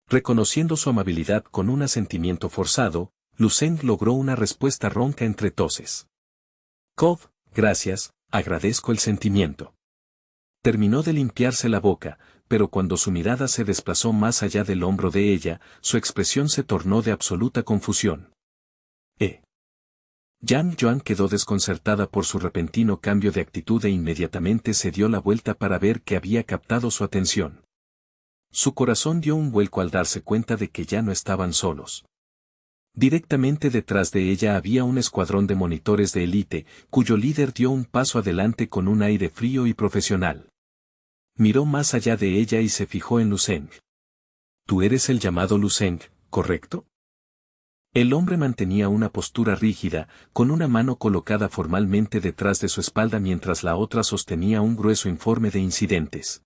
Reconociendo su amabilidad con un asentimiento forzado, Lucen logró una respuesta ronca entre toses. Cobb, gracias, agradezco el sentimiento. Terminó de limpiarse la boca, pero cuando su mirada se desplazó más allá del hombro de ella, su expresión se tornó de absoluta confusión. Jan Joan quedó desconcertada por su repentino cambio de actitud e inmediatamente se dio la vuelta para ver que había captado su atención. Su corazón dio un vuelco al darse cuenta de que ya no estaban solos. Directamente detrás de ella había un escuadrón de monitores de élite, cuyo líder dio un paso adelante con un aire frío y profesional. Miró más allá de ella y se fijó en Lucen. Tú eres el llamado Lucen, ¿correcto? El hombre mantenía una postura rígida, con una mano colocada formalmente detrás de su espalda mientras la otra sostenía un grueso informe de incidentes.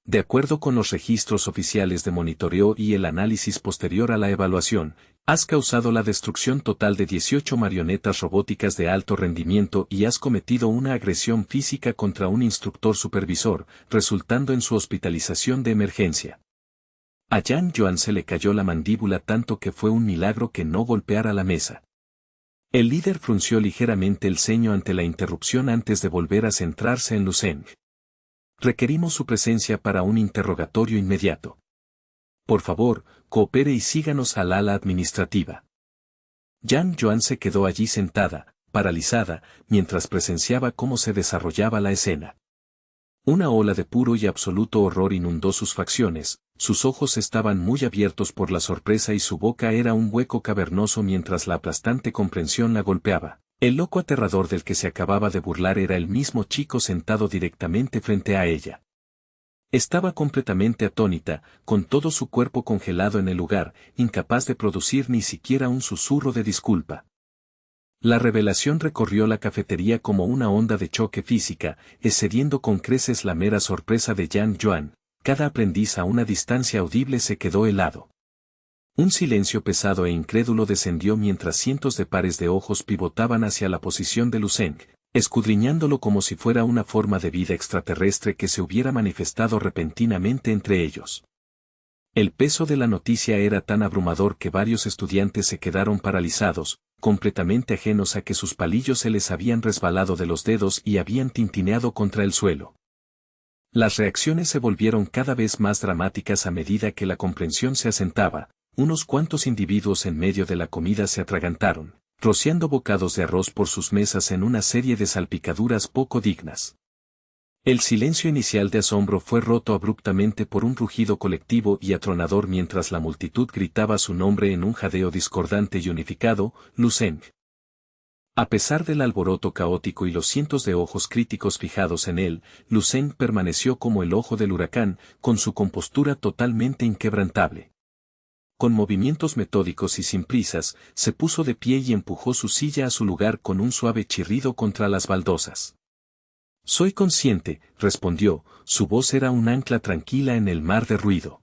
De acuerdo con los registros oficiales de monitoreo y el análisis posterior a la evaluación, has causado la destrucción total de 18 marionetas robóticas de alto rendimiento y has cometido una agresión física contra un instructor supervisor, resultando en su hospitalización de emergencia. A Jan Joan se le cayó la mandíbula tanto que fue un milagro que no golpeara la mesa. El líder frunció ligeramente el ceño ante la interrupción antes de volver a centrarse en Lucen. Requerimos su presencia para un interrogatorio inmediato. Por favor, coopere y síganos al ala administrativa. Jan Joan se quedó allí sentada, paralizada, mientras presenciaba cómo se desarrollaba la escena. Una ola de puro y absoluto horror inundó sus facciones, sus ojos estaban muy abiertos por la sorpresa y su boca era un hueco cavernoso mientras la aplastante comprensión la golpeaba. El loco aterrador del que se acababa de burlar era el mismo chico sentado directamente frente a ella. Estaba completamente atónita, con todo su cuerpo congelado en el lugar, incapaz de producir ni siquiera un susurro de disculpa. La revelación recorrió la cafetería como una onda de choque física, excediendo con creces la mera sorpresa de Jan Joan. Cada aprendiz a una distancia audible se quedó helado. Un silencio pesado e incrédulo descendió mientras cientos de pares de ojos pivotaban hacia la posición de Lucen, escudriñándolo como si fuera una forma de vida extraterrestre que se hubiera manifestado repentinamente entre ellos. El peso de la noticia era tan abrumador que varios estudiantes se quedaron paralizados, completamente ajenos a que sus palillos se les habían resbalado de los dedos y habían tintineado contra el suelo. Las reacciones se volvieron cada vez más dramáticas a medida que la comprensión se asentaba. Unos cuantos individuos en medio de la comida se atragantaron, rociando bocados de arroz por sus mesas en una serie de salpicaduras poco dignas. El silencio inicial de asombro fue roto abruptamente por un rugido colectivo y atronador mientras la multitud gritaba su nombre en un jadeo discordante y unificado, Lucen. A pesar del alboroto caótico y los cientos de ojos críticos fijados en él, Lucen permaneció como el ojo del huracán, con su compostura totalmente inquebrantable. Con movimientos metódicos y sin prisas, se puso de pie y empujó su silla a su lugar con un suave chirrido contra las baldosas. Soy consciente, respondió, su voz era un ancla tranquila en el mar de ruido.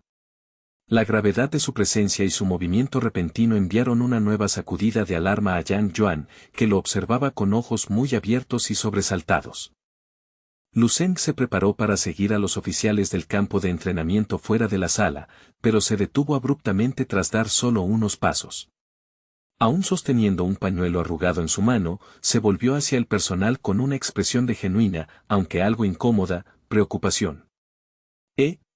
La gravedad de su presencia y su movimiento repentino enviaron una nueva sacudida de alarma a Jan Joan, que lo observaba con ojos muy abiertos y sobresaltados. Lucen se preparó para seguir a los oficiales del campo de entrenamiento fuera de la sala, pero se detuvo abruptamente tras dar solo unos pasos. Aún sosteniendo un pañuelo arrugado en su mano, se volvió hacia el personal con una expresión de genuina, aunque algo incómoda, preocupación.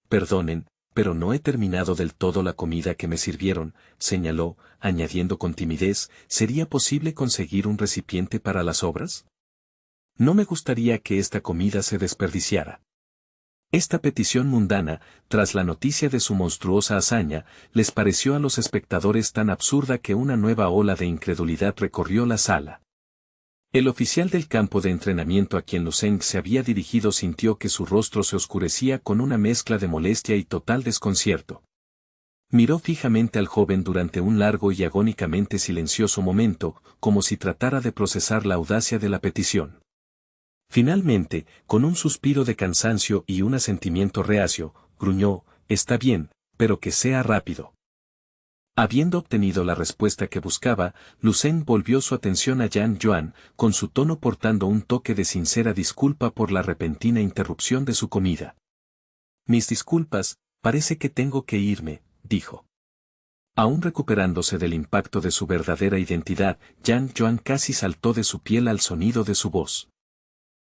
Perdonen, pero no he terminado del todo la comida que me sirvieron, señaló, añadiendo con timidez, ¿sería posible conseguir un recipiente para las obras? No me gustaría que esta comida se desperdiciara. Esta petición mundana, tras la noticia de su monstruosa hazaña, les pareció a los espectadores tan absurda que una nueva ola de incredulidad recorrió la sala. El oficial del campo de entrenamiento a quien Lucen se había dirigido sintió que su rostro se oscurecía con una mezcla de molestia y total desconcierto. Miró fijamente al joven durante un largo y agónicamente silencioso momento, como si tratara de procesar la audacia de la petición. Finalmente, con un suspiro de cansancio y un asentimiento reacio, gruñó, «Está bien, pero que sea rápido». Habiendo obtenido la respuesta que buscaba, Lucen volvió su atención a Jan Joan, con su tono portando un toque de sincera disculpa por la repentina interrupción de su comida. «Mis disculpas, parece que tengo que irme», dijo. Aún recuperándose del impacto de su verdadera identidad, Yang Yuan casi saltó de su piel al sonido de su voz.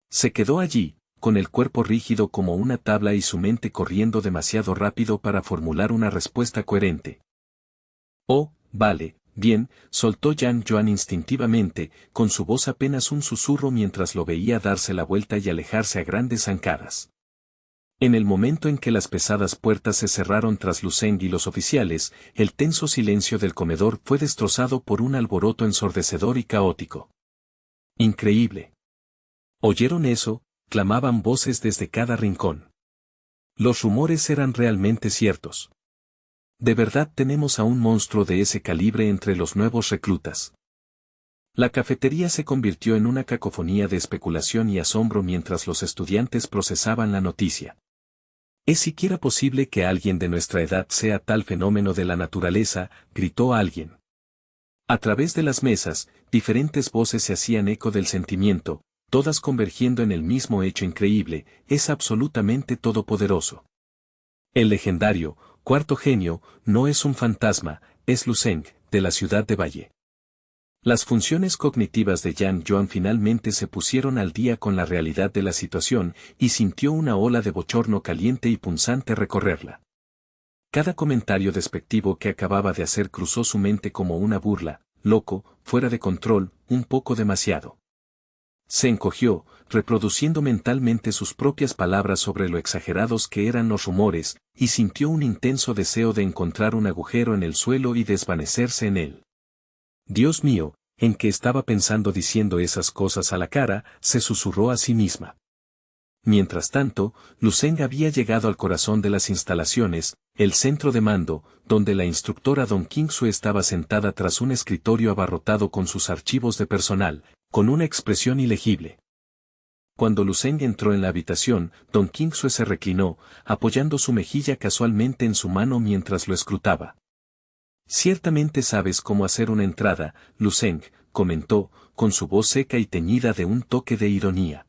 Se quedó allí, con el cuerpo rígido como una tabla y su mente corriendo demasiado rápido para formular una respuesta coherente. Oh, vale, bien, soltó Yang Yuan instintivamente, con su voz apenas un susurro mientras lo veía darse la vuelta y alejarse a grandes zancadas. En el momento en que las pesadas puertas se cerraron tras Lu Zeng y los oficiales, el tenso silencio del comedor fue destrozado por un alboroto ensordecedor y caótico. Increíble. ¿Oyeron eso?, clamaban voces desde cada rincón. Los rumores eran realmente ciertos. De verdad tenemos a un monstruo de ese calibre entre los nuevos reclutas. La cafetería se convirtió en una cacofonía de especulación y asombro mientras los estudiantes procesaban la noticia. ¿Es siquiera posible que alguien de nuestra edad sea tal fenómeno de la naturaleza?, gritó alguien. A través de las mesas, diferentes voces se hacían eco del sentimiento, todas convergiendo en el mismo hecho increíble: es absolutamente todopoderoso. El legendario, cuarto genio, no es un fantasma, es Lu Zeng, de la ciudad de Valle. Las funciones cognitivas de Yang Yuan finalmente se pusieron al día con la realidad de la situación, y sintió una ola de bochorno caliente y punzante recorrerla. Cada comentario despectivo que acababa de hacer cruzó su mente como una burla: loco, fuera de control, un poco demasiado. Se encogió, reproduciendo mentalmente sus propias palabras sobre lo exagerados que eran los rumores, y sintió un intenso deseo de encontrar un agujero en el suelo y desvanecerse en él. Dios mío, ¿en qué estaba pensando diciendo esas cosas a la cara?, se susurró a sí misma. Mientras tanto, Lu Zeng había llegado al corazón de las instalaciones, el centro de mando, donde la instructora Don Qingsu estaba sentada tras un escritorio abarrotado con sus archivos de personal, con una expresión ilegible. Cuando Lu Zeng entró en la habitación, Don Qingsu se reclinó, apoyando su mejilla casualmente en su mano mientras lo escrutaba. Ciertamente sabes cómo hacer una entrada, Lu Zeng, comentó, con su voz seca y teñida de un toque de ironía.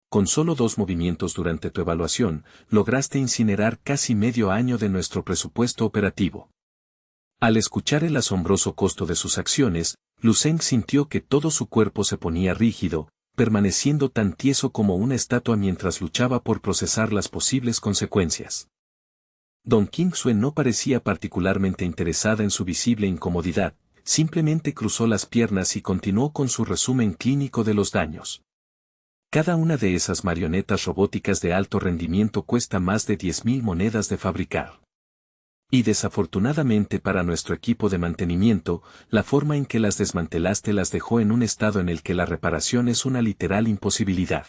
Con solo 2 movimientos durante tu evaluación, lograste incinerar casi medio año de nuestro presupuesto operativo. Al escuchar el asombroso costo de sus acciones, Lu Zeng sintió que todo su cuerpo se ponía rígido, permaneciendo tan tieso como una estatua mientras luchaba por procesar las posibles consecuencias. Don Qingsu no parecía particularmente interesada en su visible incomodidad, simplemente cruzó las piernas y continuó con su resumen clínico de los daños. Cada una de esas marionetas robóticas de alto rendimiento cuesta más de 10.000 monedas de fabricar. Y desafortunadamente para nuestro equipo de mantenimiento, la forma en que las desmantelaste las dejó en un estado en el que la reparación es una literal imposibilidad.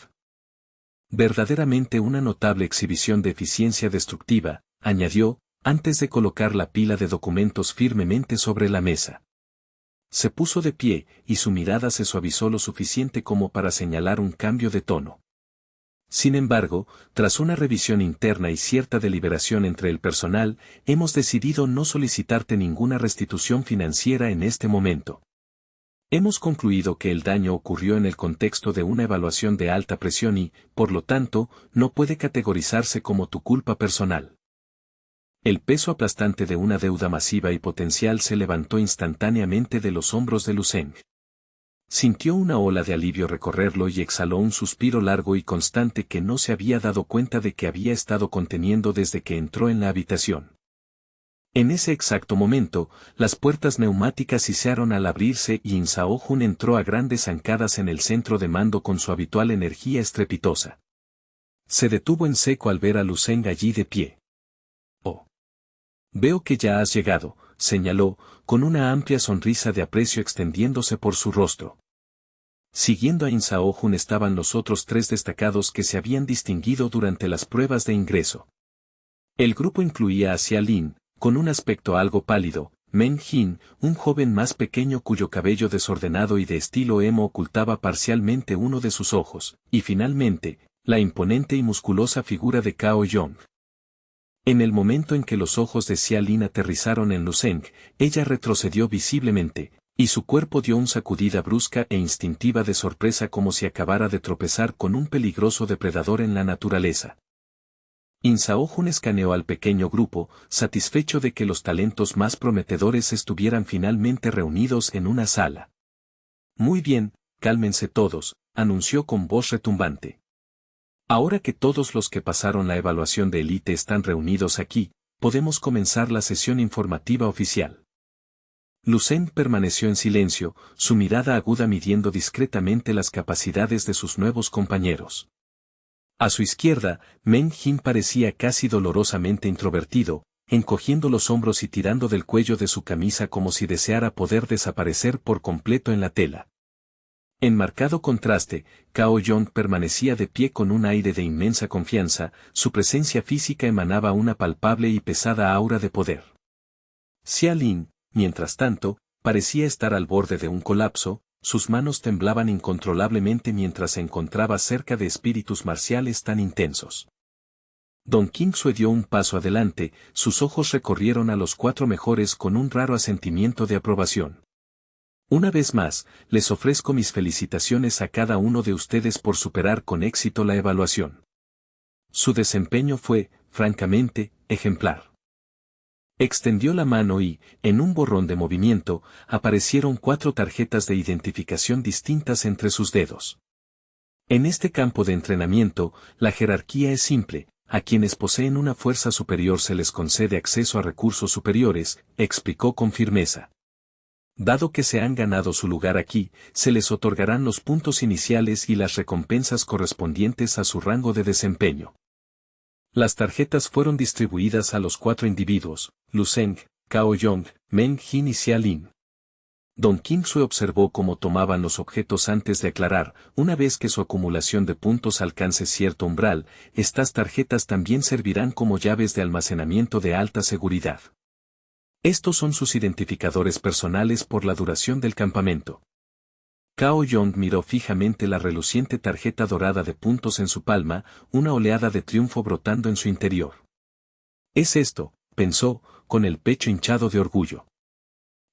Verdaderamente una notable exhibición de eficiencia destructiva, añadió, antes de colocar la pila de documentos firmemente sobre la mesa. Se puso de pie, y su mirada se suavizó lo suficiente como para señalar un cambio de tono. Sin embargo, tras una revisión interna y cierta deliberación entre el personal, hemos decidido no solicitarte ninguna restitución financiera en este momento. Hemos concluido que el daño ocurrió en el contexto de una evaluación de alta presión y, por lo tanto, no puede categorizarse como tu culpa personal. El peso aplastante de una deuda masiva y potencial se levantó instantáneamente de los hombros de Lu Zeng. Sintió una ola de alivio recorrerlo y exhaló un suspiro largo y constante que no se había dado cuenta de que había estado conteniendo desde que entró en la habitación. En ese exacto momento, las puertas neumáticas sisearon al abrirse y In Sao Jun entró a grandes zancadas en el centro de mando con su habitual energía estrepitosa. Se detuvo en seco al ver a Lu Zeng allí de pie. Oh. Veo que ya has llegado, señaló, con una amplia sonrisa de aprecio extendiéndose por su rostro. Siguiendo a In Sao Jun estaban los otros 3 destacados que se habían distinguido durante las pruebas de ingreso. El grupo incluía a Xia Lin, con un aspecto algo pálido, Meng Jin, un joven más pequeño cuyo cabello desordenado y de estilo emo ocultaba parcialmente uno de sus ojos, y finalmente, la imponente y musculosa figura de Cao Yong. En el momento en que los ojos de Xia Lin aterrizaron en Lu Zeng, ella retrocedió visiblemente, y su cuerpo dio una sacudida brusca e instintiva de sorpresa como si acabara de tropezar con un peligroso depredador en la naturaleza. In-Sao-Jun escaneó al pequeño grupo, satisfecho de que los talentos más prometedores estuvieran finalmente reunidos en una sala. Muy bien, cálmense todos, anunció con voz retumbante. Ahora que todos los que pasaron la evaluación de élite están reunidos aquí, podemos comenzar la sesión informativa oficial. Lucen permaneció en silencio, su mirada aguda midiendo discretamente las capacidades de sus nuevos compañeros. A su izquierda, Men-Jin parecía casi dolorosamente introvertido, encogiendo los hombros y tirando del cuello de su camisa como si deseara poder desaparecer por completo en la tela. En marcado contraste, Cao Yong permanecía de pie con un aire de inmensa confianza, su presencia física emanaba una palpable y pesada aura de poder. Xia Lin, mientras tanto, parecía estar al borde de un colapso, sus manos temblaban incontrolablemente mientras se encontraba cerca de espíritus marciales tan intensos. Don Qingsue dio un paso adelante, sus ojos recorrieron a los 4 mejores con un raro asentimiento de aprobación. Una vez más, les ofrezco mis felicitaciones a cada uno de ustedes por superar con éxito la evaluación. Su desempeño fue, francamente, ejemplar. Extendió la mano y, en un borrón de movimiento, aparecieron 4 tarjetas de identificación distintas entre sus dedos. En este campo de entrenamiento, la jerarquía es simple, a quienes poseen una fuerza superior se les concede acceso a recursos superiores, explicó con firmeza. Dado que se han ganado su lugar aquí, se les otorgarán los puntos iniciales y las recompensas correspondientes a su rango de desempeño. Las tarjetas fueron distribuidas a los 4 individuos, Lucen, Cao Yong, Men-Jin y Xia Lin. Don Qingsue observó cómo tomaban los objetos antes de aclarar, una vez que su acumulación de puntos alcance cierto umbral, estas tarjetas también servirán como llaves de almacenamiento de alta seguridad. Estos son sus identificadores personales por la duración del campamento. Cao Yong miró fijamente la reluciente tarjeta dorada de puntos en su palma, una oleada de triunfo brotando en su interior. Es esto, pensó, con el pecho hinchado de orgullo.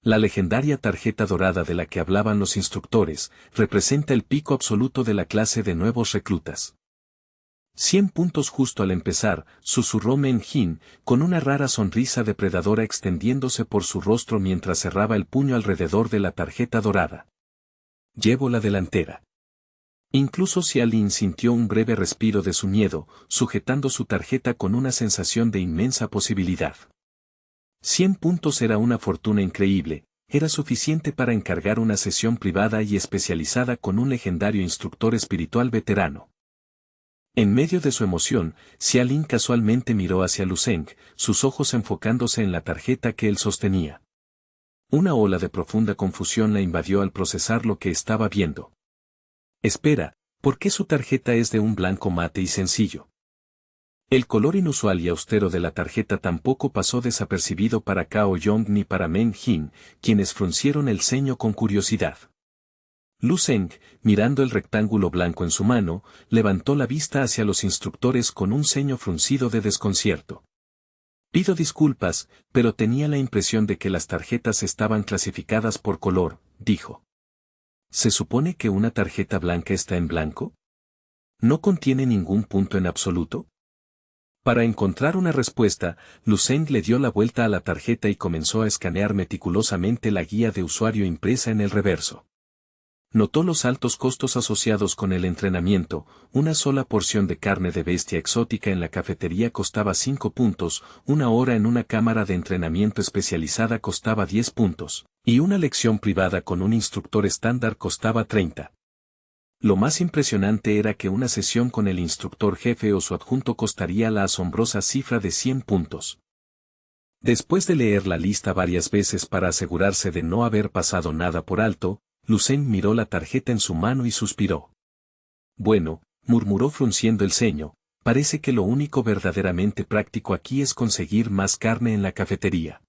La legendaria tarjeta dorada de la que hablaban los instructores, representa el pico absoluto de la clase de nuevos reclutas. 100 puntos justo al empezar, susurró Men-Jin, con una rara sonrisa depredadora extendiéndose por su rostro mientras cerraba el puño alrededor de la tarjeta dorada. Llevo la delantera. Incluso Xia Lin sintió un breve respiro de su miedo, sujetando su tarjeta con una sensación de inmensa posibilidad. 100 puntos era una fortuna increíble, era suficiente para encargar una sesión privada y especializada con un legendario instructor espiritual veterano. En medio de su emoción, Xia Lin casualmente miró hacia Lucen, sus ojos enfocándose en la tarjeta que él sostenía. Una ola de profunda confusión la invadió al procesar lo que estaba viendo. Espera, ¿por qué su tarjeta es de un blanco mate y sencillo? El color inusual y austero de la tarjeta tampoco pasó desapercibido para Cao Yong ni para Men-Jin, quienes fruncieron el ceño con curiosidad. Lucen, mirando el rectángulo blanco en su mano, levantó la vista hacia los instructores con un ceño fruncido de desconcierto. Pido disculpas, pero tenía la impresión de que las tarjetas estaban clasificadas por color, dijo. ¿Se supone que una tarjeta blanca está en blanco? ¿No contiene ningún punto en absoluto? Para encontrar una respuesta, Lucen le dio la vuelta a la tarjeta y comenzó a escanear meticulosamente la guía de usuario impresa en el reverso. Notó los altos costos asociados con el entrenamiento, una sola porción de carne de bestia exótica en la cafetería costaba 5 puntos, una hora en una cámara de entrenamiento especializada costaba 10 puntos, y una lección privada con un instructor estándar costaba 30. Lo más impresionante era que una sesión con el instructor jefe o su adjunto costaría la asombrosa cifra de 100 puntos. Después de leer la lista varias veces para asegurarse de no haber pasado nada por alto, Lucen miró la tarjeta en su mano y suspiró. Bueno, murmuró frunciendo el ceño, parece que lo único verdaderamente práctico aquí es conseguir más carne en la cafetería.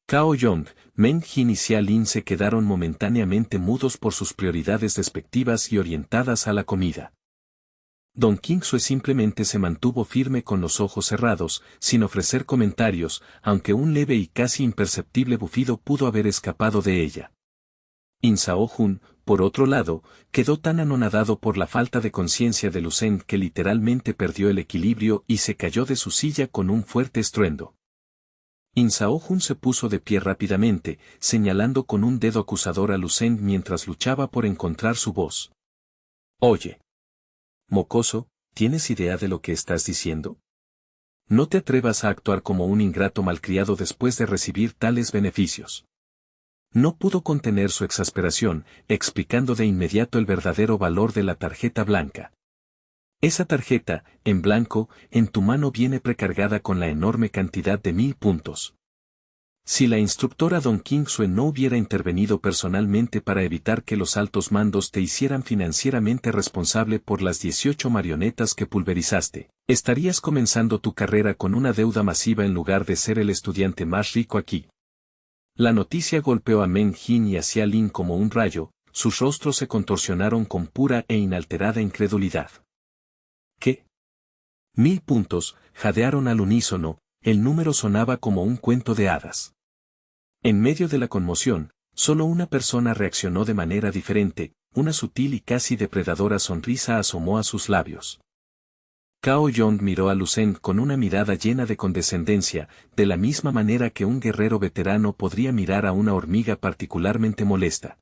Cao Yong, Men-Jin y Xia Lin se quedaron momentáneamente mudos por sus prioridades despectivas y orientadas a la comida. Don Qingsue simplemente se mantuvo firme con los ojos cerrados, sin ofrecer comentarios, aunque un leve y casi imperceptible bufido pudo haber escapado de ella. In-Sao-Jun, por otro lado, quedó tan anonadado por la falta de conciencia de Lu Zeng que literalmente perdió el equilibrio y se cayó de su silla con un fuerte estruendo. In Sao-hun se puso de pie rápidamente, señalando con un dedo acusador a Lu Zeng mientras luchaba por encontrar su voz. Oye. Mocoso, ¿tienes idea de lo que estás diciendo? No te atrevas a actuar como un ingrato malcriado después de recibir tales beneficios. No pudo contener su exasperación, explicando de inmediato el verdadero valor de la tarjeta blanca. Esa tarjeta, en blanco, en tu mano viene precargada con la enorme cantidad de 1000 puntos. Si la instructora Don King-sue no hubiera intervenido personalmente para evitar que los altos mandos te hicieran financieramente responsable por las 18 marionetas que pulverizaste, estarías comenzando tu carrera con una deuda masiva en lugar de ser el estudiante más rico aquí. La noticia golpeó a Meng Jin y a Xia Lin como un rayo, sus rostros se contorsionaron con pura e inalterada incredulidad. ¿Qué? 1000 puntos, jadearon al unísono, el número sonaba como un cuento de hadas. En medio de la conmoción, solo una persona reaccionó de manera diferente, una sutil y casi depredadora sonrisa asomó a sus labios. Cao Yong miró a Lu Zeng con una mirada llena de condescendencia, de la misma manera que un guerrero veterano podría mirar a una hormiga particularmente molesta.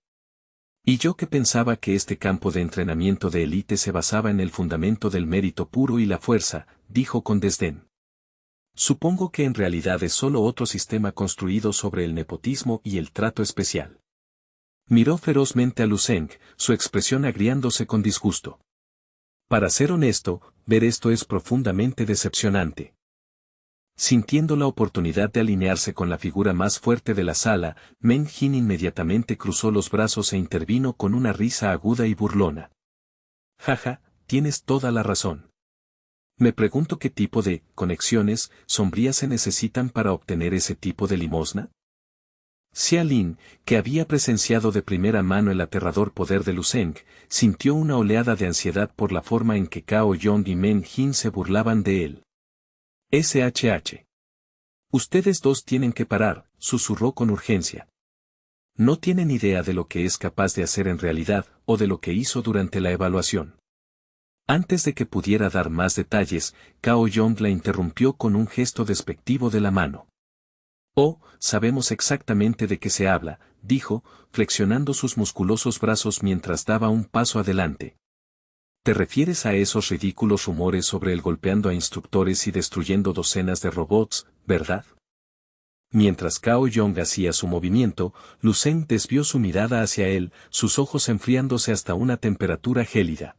Y yo que pensaba que este campo de entrenamiento de élite se basaba en el fundamento del mérito puro y la fuerza, dijo con desdén. Supongo que en realidad es solo otro sistema construido sobre el nepotismo y el trato especial. Miró ferozmente a Lu Zeng, su expresión agriándose con disgusto. Para ser honesto, ver esto es profundamente decepcionante. Sintiendo la oportunidad de alinearse con la figura más fuerte de la sala, Meng Jin inmediatamente cruzó los brazos e intervino con una risa aguda y burlona. Jaja, tienes toda la razón. Me pregunto qué tipo de conexiones sombrías se necesitan para obtener ese tipo de limosna. Xia Lin, que había presenciado de primera mano el aterrador poder de Lu Zeng, sintió una oleada de ansiedad por la forma en que Cao Yong y Meng Jin se burlaban de él. SHH. Ustedes dos tienen que parar, susurró con urgencia. No tienen idea de lo que es capaz de hacer en realidad, o de lo que hizo durante la evaluación. Antes de que pudiera dar más detalles, Cao Yong la interrumpió con un gesto despectivo de la mano. Oh, sabemos exactamente de qué se habla, dijo, flexionando sus musculosos brazos mientras daba un paso adelante. ¿Te refieres a esos ridículos rumores sobre el golpeando a instructores y destruyendo docenas de robots, verdad? Mientras Cao Yong hacía su movimiento, Lu Zeng desvió su mirada hacia él, sus ojos enfriándose hasta una temperatura gélida.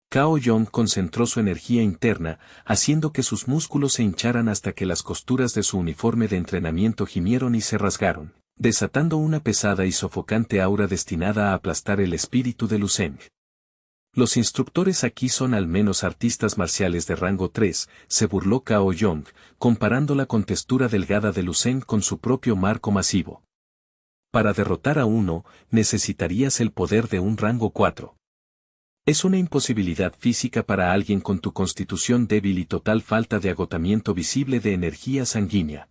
Cao Yong concentró su energía interna, haciendo que sus músculos se hincharan hasta que las costuras de su uniforme de entrenamiento gimieron y se rasgaron, desatando una pesada y sofocante aura destinada a aplastar el espíritu de Lu Zeng. Los instructores aquí son al menos artistas marciales de rango 3, se burló Cao Yong, comparando la contextura delgada de Lu Zeng con su propio marco masivo. Para derrotar a uno, necesitarías el poder de un rango 4. Es una imposibilidad física para alguien con tu constitución débil y total falta de agotamiento visible de energía sanguínea.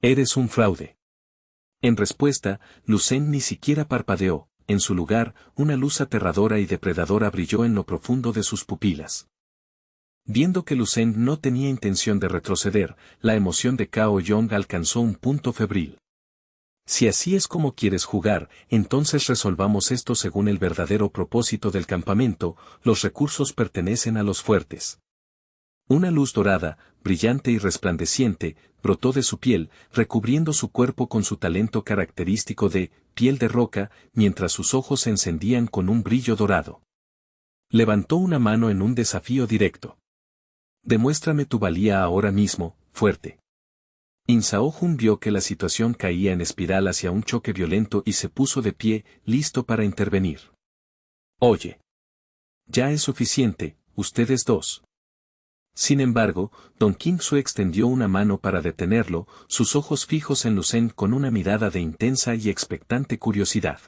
Eres un fraude. En respuesta, Lu Zeng ni siquiera parpadeó, en su lugar, una luz aterradora y depredadora brilló en lo profundo de sus pupilas. Viendo que Lu Zeng no tenía intención de retroceder, la emoción de Cao Yong alcanzó un punto febril. Si así es como quieres jugar, entonces resolvamos esto según el verdadero propósito del campamento, los recursos pertenecen a los fuertes. Una luz dorada, brillante y resplandeciente, brotó de su piel, recubriendo su cuerpo con su talento característico de piel de roca, mientras sus ojos se encendían con un brillo dorado. Levantó una mano en un desafío directo. Demuéstrame tu valía ahora mismo, fuerte. In Sao-hun vio que la situación caía en espiral hacia un choque violento y se puso de pie, listo para intervenir. Oye. Ya es suficiente, ustedes dos. Sin embargo, Don King-sue extendió una mano para detenerlo, sus ojos fijos en Lu Zeng con una mirada de intensa y expectante curiosidad.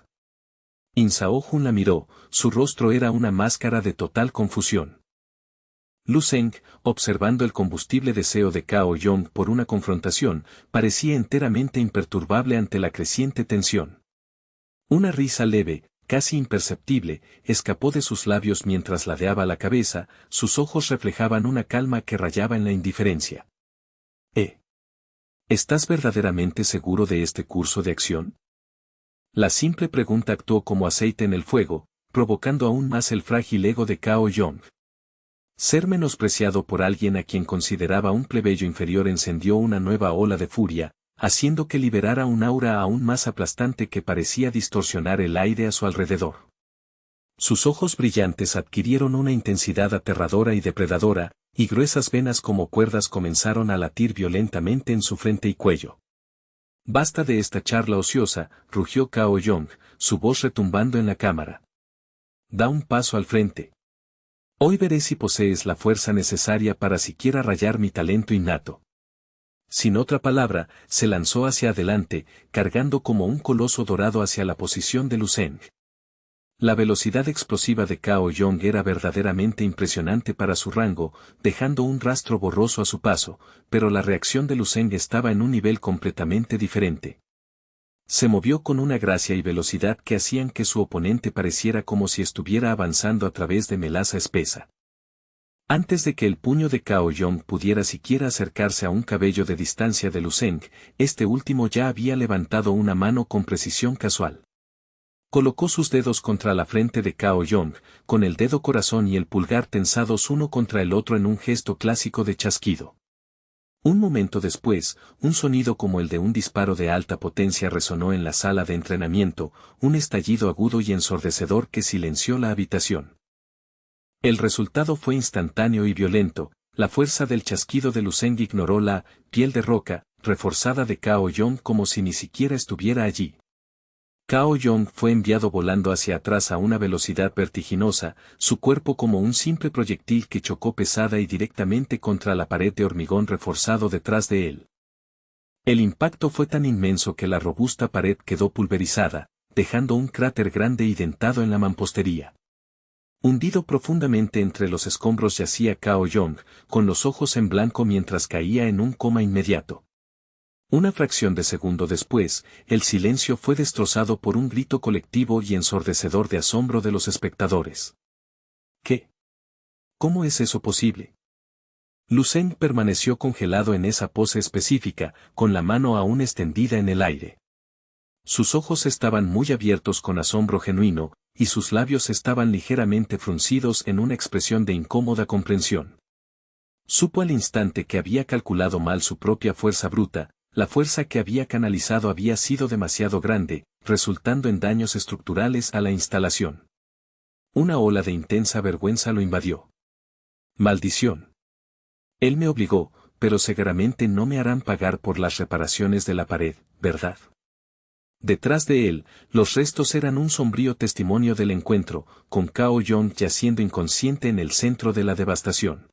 In Sao-hun la miró, su rostro era una máscara de total confusión. Lu Zeng, observando el combustible deseo de Cao Yong por una confrontación, parecía enteramente imperturbable ante la creciente tensión. Una risa leve, casi imperceptible, escapó de sus labios mientras ladeaba la cabeza, sus ojos reflejaban una calma que rayaba en la indiferencia. ¿Estás verdaderamente seguro de este curso de acción? La simple pregunta actuó como aceite en el fuego, provocando aún más el frágil ego de Cao Yong. Ser menospreciado por alguien a quien consideraba un plebeyo inferior encendió una nueva ola de furia, haciendo que liberara un aura aún más aplastante que parecía distorsionar el aire a su alrededor. Sus ojos brillantes adquirieron una intensidad aterradora y depredadora, y gruesas venas como cuerdas comenzaron a latir violentamente en su frente y cuello. «Basta de esta charla ociosa», rugió Cao Yong, su voz retumbando en la cámara. «Da un paso al frente. Hoy veré si posees la fuerza necesaria para siquiera rayar mi talento innato». Sin otra palabra, se lanzó hacia adelante, cargando como un coloso dorado hacia la posición de Lu Zeng. La velocidad explosiva de Cao Yong era verdaderamente impresionante para su rango, dejando un rastro borroso a su paso, pero la reacción de Lu Zeng estaba en un nivel completamente diferente. Se movió con una gracia y velocidad que hacían que su oponente pareciera como si estuviera avanzando a través de melaza espesa. Antes de que el puño de Cao Yong pudiera siquiera acercarse a un cabello de distancia de Lu Zeng, este último ya había levantado una mano con precisión casual. Colocó sus dedos contra la frente de Cao Yong, con el dedo corazón y el pulgar tensados uno contra el otro en un gesto clásico de chasquido. Un momento después, un sonido como el de un disparo de alta potencia resonó en la sala de entrenamiento, un estallido agudo y ensordecedor que silenció la habitación. El resultado fue instantáneo y violento, la fuerza del chasquido de Lu Zeng ignoró la piel de roca, reforzada de Cao Yong como si ni siquiera estuviera allí. Cao Yong fue enviado volando hacia atrás a una velocidad vertiginosa, su cuerpo como un simple proyectil que chocó pesada y directamente contra la pared de hormigón reforzado detrás de él. El impacto fue tan inmenso que la robusta pared quedó pulverizada, dejando un cráter grande y dentado en la mampostería. Hundido profundamente entre los escombros yacía Cao Yong, con los ojos en blanco mientras caía en un coma inmediato. Una fracción de segundo después, el silencio fue destrozado por un grito colectivo y ensordecedor de asombro de los espectadores. ¿Qué? ¿Cómo es eso posible? Lu Zeng permaneció congelado en esa pose específica, con la mano aún extendida en el aire. Sus ojos estaban muy abiertos con asombro genuino, y sus labios estaban ligeramente fruncidos en una expresión de incómoda comprensión. Supo al instante que había calculado mal su propia fuerza bruta. La fuerza que había canalizado había sido demasiado grande, resultando en daños estructurales a la instalación. Una ola de intensa vergüenza lo invadió. Maldición. Él me obligó, pero seguramente no me harán pagar por las reparaciones de la pared, ¿verdad? Detrás de él, los restos eran un sombrío testimonio del encuentro, con Cao Yong yaciendo inconsciente en el centro de la devastación.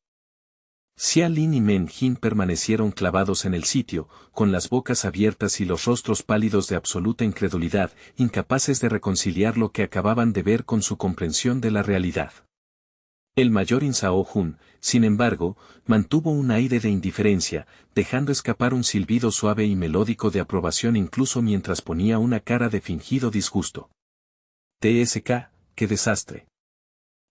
Xia Lin y Men Jin permanecieron clavados en el sitio, con las bocas abiertas y los rostros pálidos de absoluta incredulidad, incapaces de reconciliar lo que acababan de ver con su comprensión de la realidad. El mayor Insao Jun, sin embargo, mantuvo un aire de indiferencia, dejando escapar un silbido suave y melódico de aprobación incluso mientras ponía una cara de fingido disgusto. TSK, ¡qué desastre!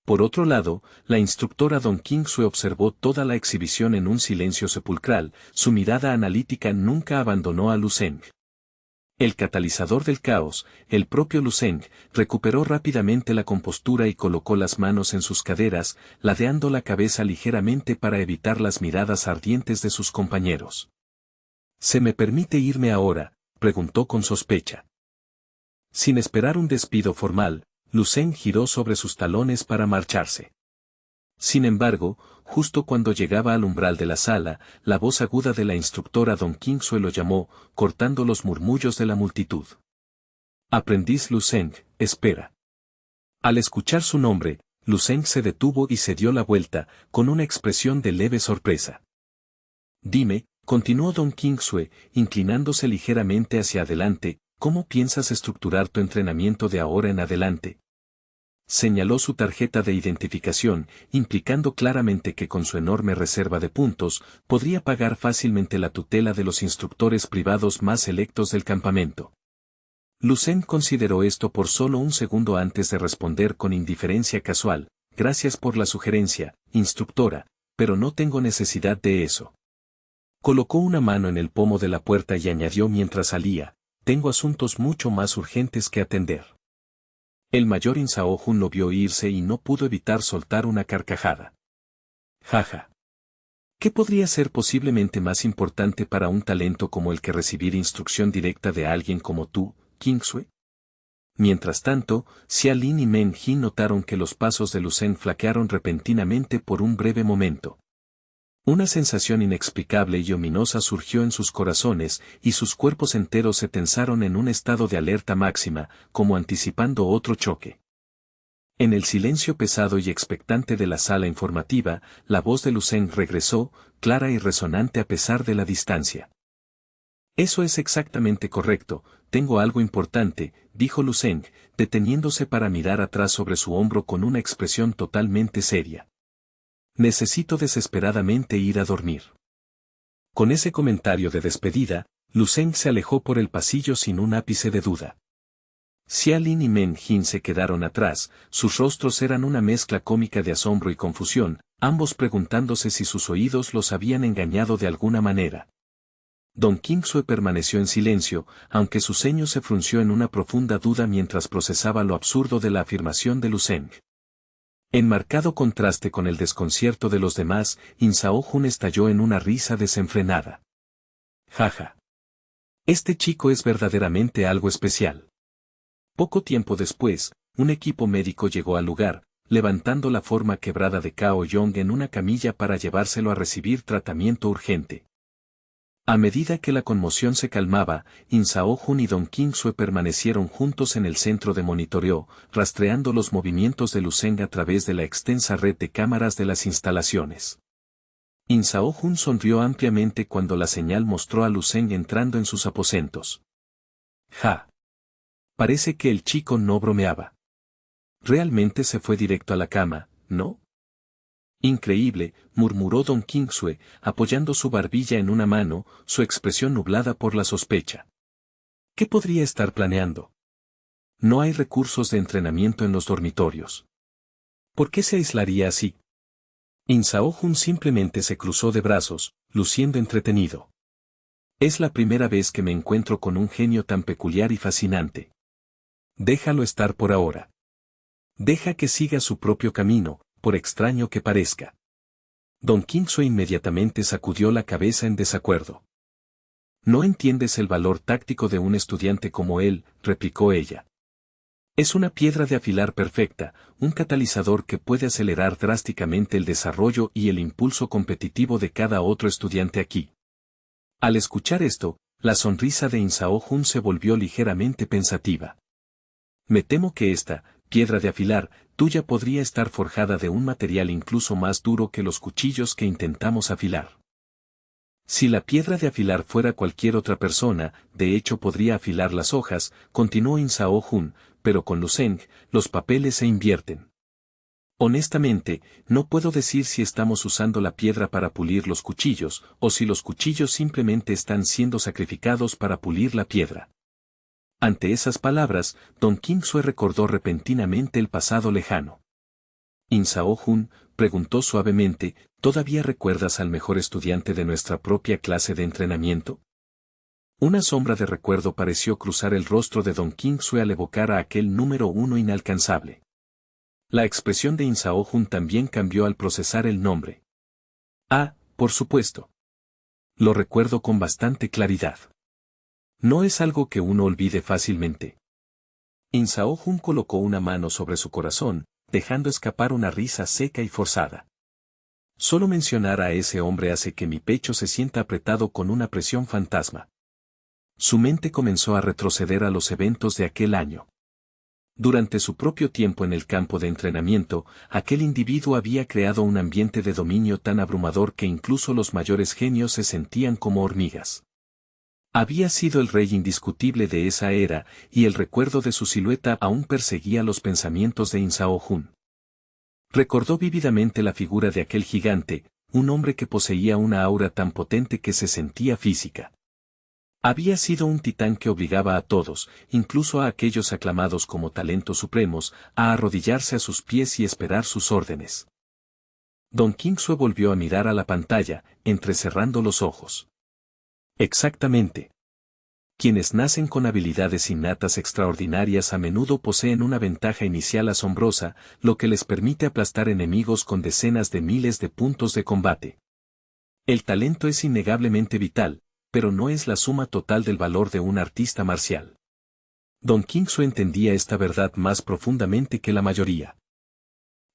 Por otro lado, la instructora Don Qingsue observó toda la exhibición en un silencio sepulcral, su mirada analítica nunca abandonó a Lu Zeng. El catalizador del caos, el propio Lu Zeng, recuperó rápidamente la compostura y colocó las manos en sus caderas, ladeando la cabeza ligeramente para evitar las miradas ardientes de sus compañeros. ¿Se me permite irme ahora?, preguntó con sospecha. Sin esperar un despido formal, Lu Zeng giró sobre sus talones para marcharse. Sin embargo, justo cuando llegaba al umbral de la sala, la voz aguda de la instructora Don Qingsue lo llamó, cortando los murmullos de la multitud. Aprendiz Lu Zeng, espera. Al escuchar su nombre, Lu Zeng se detuvo y se dio la vuelta, con una expresión de leve sorpresa. Dime, continuó Don Qingsue, inclinándose ligeramente hacia adelante, ¿cómo piensas estructurar tu entrenamiento de ahora en adelante? Señaló su tarjeta de identificación, implicando claramente que con su enorme reserva de puntos, podría pagar fácilmente la tutela de los instructores privados más selectos del campamento. Lucen consideró esto por solo un segundo antes de responder con indiferencia casual: gracias por la sugerencia, instructora, pero no tengo necesidad de eso. Colocó una mano en el pomo de la puerta y añadió mientras salía: tengo asuntos mucho más urgentes que atender. El mayor Insaojun lo vio irse y no pudo evitar soltar una carcajada. Jaja. ¿Qué podría ser posiblemente más importante para un talento como el que recibir instrucción directa de alguien como tú, Kingsue? Mientras tanto, Xia Lin y Meng Jin notaron que los pasos de Lucen flaquearon repentinamente por un breve momento. Una sensación inexplicable y ominosa surgió en sus corazones, y sus cuerpos enteros se tensaron en un estado de alerta máxima, como anticipando otro choque. En el silencio pesado y expectante de la sala informativa, la voz de Lucen regresó, clara y resonante a pesar de la distancia. Eso es exactamente correcto, tengo algo importante, dijo Lucen, deteniéndose para mirar atrás sobre su hombro con una expresión totalmente seria. Necesito desesperadamente ir a dormir. Con ese comentario de despedida, Lucen se alejó por el pasillo sin un ápice de duda. Xia Lin y Meng Jin se quedaron atrás, sus rostros eran una mezcla cómica de asombro y confusión, ambos preguntándose si sus oídos los habían engañado de alguna manera. Don Kingsue permaneció en silencio, aunque su ceño se frunció en una profunda duda mientras procesaba lo absurdo de la afirmación de Lucen. En marcado contraste con el desconcierto de los demás, Insaojun estalló en una risa desenfrenada. Jaja. Este chico es verdaderamente algo especial. Poco tiempo después, un equipo médico llegó al lugar, levantando la forma quebrada de Cao Yong en una camilla para llevárselo a recibir tratamiento urgente. A medida que la conmoción se calmaba, Insaojun y Don Kingsue permanecieron juntos en el centro de monitoreo, rastreando los movimientos de Lucen a través de la extensa red de cámaras de las instalaciones. Insaojun sonrió ampliamente cuando la señal mostró a Lucen entrando en sus aposentos. Ja. Parece que el chico no bromeaba. Realmente se fue directo a la cama, ¿no? Increíble, murmuró Don Kingsue, apoyando su barbilla en una mano, su expresión nublada por la sospecha. ¿Qué podría estar planeando? No hay recursos de entrenamiento en los dormitorios. ¿Por qué se aislaría así? Insaojun simplemente se cruzó de brazos, luciendo entretenido. Es la primera vez que me encuentro con un genio tan peculiar y fascinante. Déjalo estar por ahora. Deja que siga su propio camino, por extraño que parezca. Don Kingsue inmediatamente sacudió la cabeza en desacuerdo. No entiendes el valor táctico de un estudiante como él, replicó ella. Es una piedra de afilar perfecta, un catalizador que puede acelerar drásticamente el desarrollo y el impulso competitivo de cada otro estudiante aquí. Al escuchar esto, la sonrisa de Insaojun se volvió ligeramente pensativa. Me temo que esta piedra de afilar tuya podría estar forjada de un material incluso más duro que los cuchillos que intentamos afilar. Si la piedra de afilar fuera cualquier otra persona, de hecho podría afilar las hojas, continuó Insaojun, pero con Lucen, los papeles se invierten. Honestamente, no puedo decir si estamos usando la piedra para pulir los cuchillos, o si los cuchillos simplemente están siendo sacrificados para pulir la piedra. Ante esas palabras, Don Kingsue recordó repentinamente el pasado lejano. Insaojun, preguntó suavemente, ¿todavía recuerdas al mejor estudiante de nuestra propia clase de entrenamiento? Una sombra de recuerdo pareció cruzar el rostro de Don Kingsue al evocar a aquel número uno inalcanzable. La expresión de Insaojun también cambió al procesar el nombre. Ah, por supuesto. Lo recuerdo con bastante claridad. No es algo que uno olvide fácilmente. Insaojun colocó una mano sobre su corazón, dejando escapar una risa seca y forzada. Solo mencionar a ese hombre hace que mi pecho se sienta apretado con una presión fantasma. Su mente comenzó a retroceder a los eventos de aquel año. Durante su propio tiempo en el campo de entrenamiento, aquel individuo había creado un ambiente de dominio tan abrumador que incluso los mayores genios se sentían como hormigas. Había sido el rey indiscutible de esa era, y el recuerdo de su silueta aún perseguía los pensamientos de Insaojun. Recordó vívidamente la figura de aquel gigante, un hombre que poseía una aura tan potente que se sentía física. Había sido un titán que obligaba a todos, incluso a aquellos aclamados como talentos supremos, a arrodillarse a sus pies y esperar sus órdenes. Don Quingsue volvió a mirar a la pantalla, entrecerrando los ojos. Exactamente. Quienes nacen con habilidades innatas extraordinarias a menudo poseen una ventaja inicial asombrosa, lo que les permite aplastar enemigos con decenas de miles de puntos de combate. El talento es innegablemente vital, pero no es la suma total del valor de un artista marcial. Don Quingsue entendía esta verdad más profundamente que la mayoría.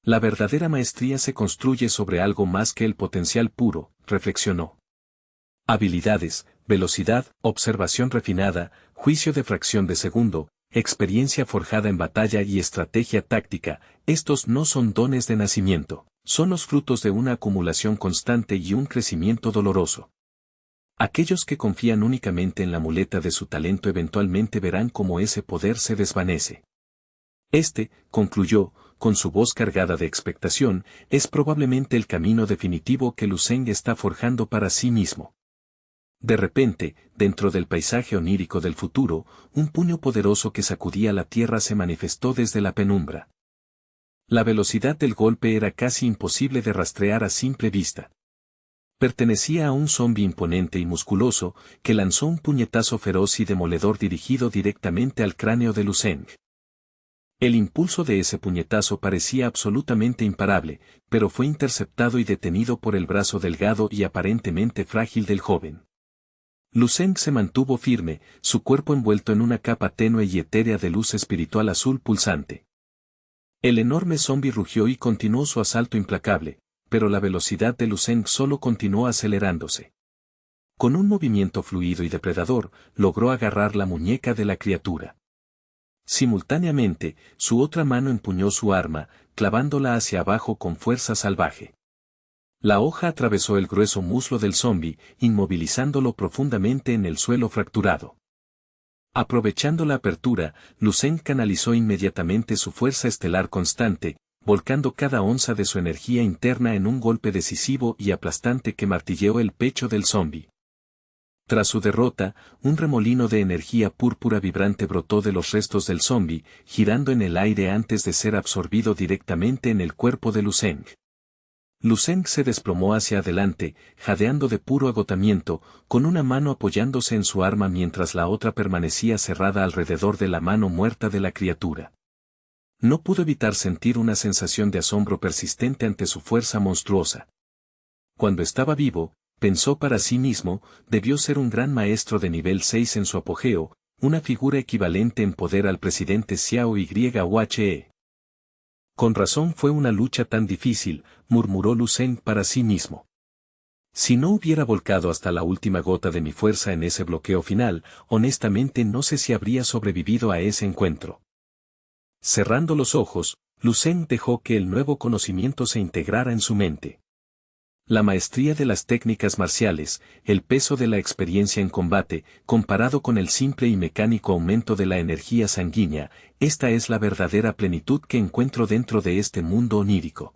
La verdadera maestría se construye sobre algo más que el potencial puro, reflexionó. Habilidades, velocidad, observación refinada, juicio de fracción de segundo, experiencia forjada en batalla y estrategia táctica, estos no son dones de nacimiento, son los frutos de una acumulación constante y un crecimiento doloroso. Aquellos que confían únicamente en la muleta de su talento eventualmente verán cómo ese poder se desvanece. Concluyó, con su voz cargada de expectación, es probablemente el camino definitivo que Lu Zeng está forjando para sí mismo. De repente, dentro del paisaje onírico del futuro, un puño poderoso que sacudía la tierra se manifestó desde la penumbra. La velocidad del golpe era casi imposible de rastrear a simple vista. Pertenecía a un zombi imponente y musculoso, que lanzó un puñetazo feroz y demoledor dirigido directamente al cráneo de Lu Zeng. El impulso de ese puñetazo parecía absolutamente imparable, pero fue interceptado y detenido por el brazo delgado y aparentemente frágil del joven. Lu Zeng se mantuvo firme, su cuerpo envuelto en una capa tenue y etérea de luz espiritual azul pulsante. El enorme zombi rugió y continuó su asalto implacable, pero la velocidad de Lu Zeng solo continuó acelerándose. Con un movimiento fluido y depredador, logró agarrar la muñeca de la criatura. Simultáneamente, su otra mano empuñó su arma, clavándola hacia abajo con fuerza salvaje. La hoja atravesó el grueso muslo del zombi, inmovilizándolo profundamente en el suelo fracturado. Aprovechando la apertura, Lu Zeng canalizó inmediatamente su fuerza estelar constante, volcando cada onza de su energía interna en un golpe decisivo y aplastante que martilleó el pecho del zombi. Tras su derrota, un remolino de energía púrpura vibrante brotó de los restos del zombi, girando en el aire antes de ser absorbido directamente en el cuerpo de Lu Zeng. Lu Zeng se desplomó hacia adelante, jadeando de puro agotamiento, con una mano apoyándose en su arma mientras la otra permanecía cerrada alrededor de la mano muerta de la criatura. No pudo evitar sentir una sensación de asombro persistente ante su fuerza monstruosa. Cuando estaba vivo, pensó para sí mismo, debió ser un gran maestro de nivel 6 en su apogeo, una figura equivalente en poder al presidente Xiao Ye. Con razón fue una lucha tan difícil, murmuró Lu Zeng para sí mismo. Si no hubiera volcado hasta la última gota de mi fuerza en ese bloqueo final, honestamente no sé si habría sobrevivido a ese encuentro. Cerrando los ojos, Lu Zeng dejó que el nuevo conocimiento se integrara en su mente. La maestría de las técnicas marciales, el peso de la experiencia en combate, comparado con el simple y mecánico aumento de la energía sanguínea, esta es la verdadera plenitud que encuentro dentro de este mundo onírico.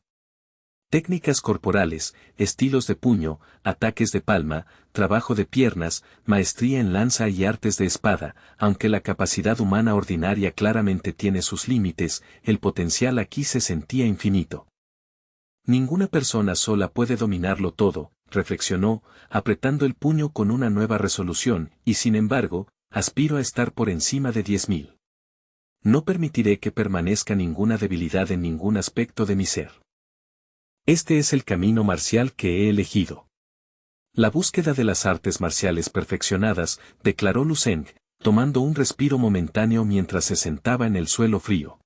Técnicas corporales, estilos de puño, ataques de palma, trabajo de piernas, maestría en lanza y artes de espada, aunque la capacidad humana ordinaria claramente tiene sus límites, el potencial aquí se sentía infinito. Ninguna persona sola puede dominarlo todo, reflexionó, apretando el puño con una nueva resolución, y sin embargo, aspiro a estar por encima de 10.000. No permitiré que permanezca ninguna debilidad en ningún aspecto de mi ser. Este es el camino marcial que he elegido. La búsqueda de las artes marciales perfeccionadas, declaró Lu Zeng, tomando un respiro momentáneo mientras se sentaba en el suelo frío.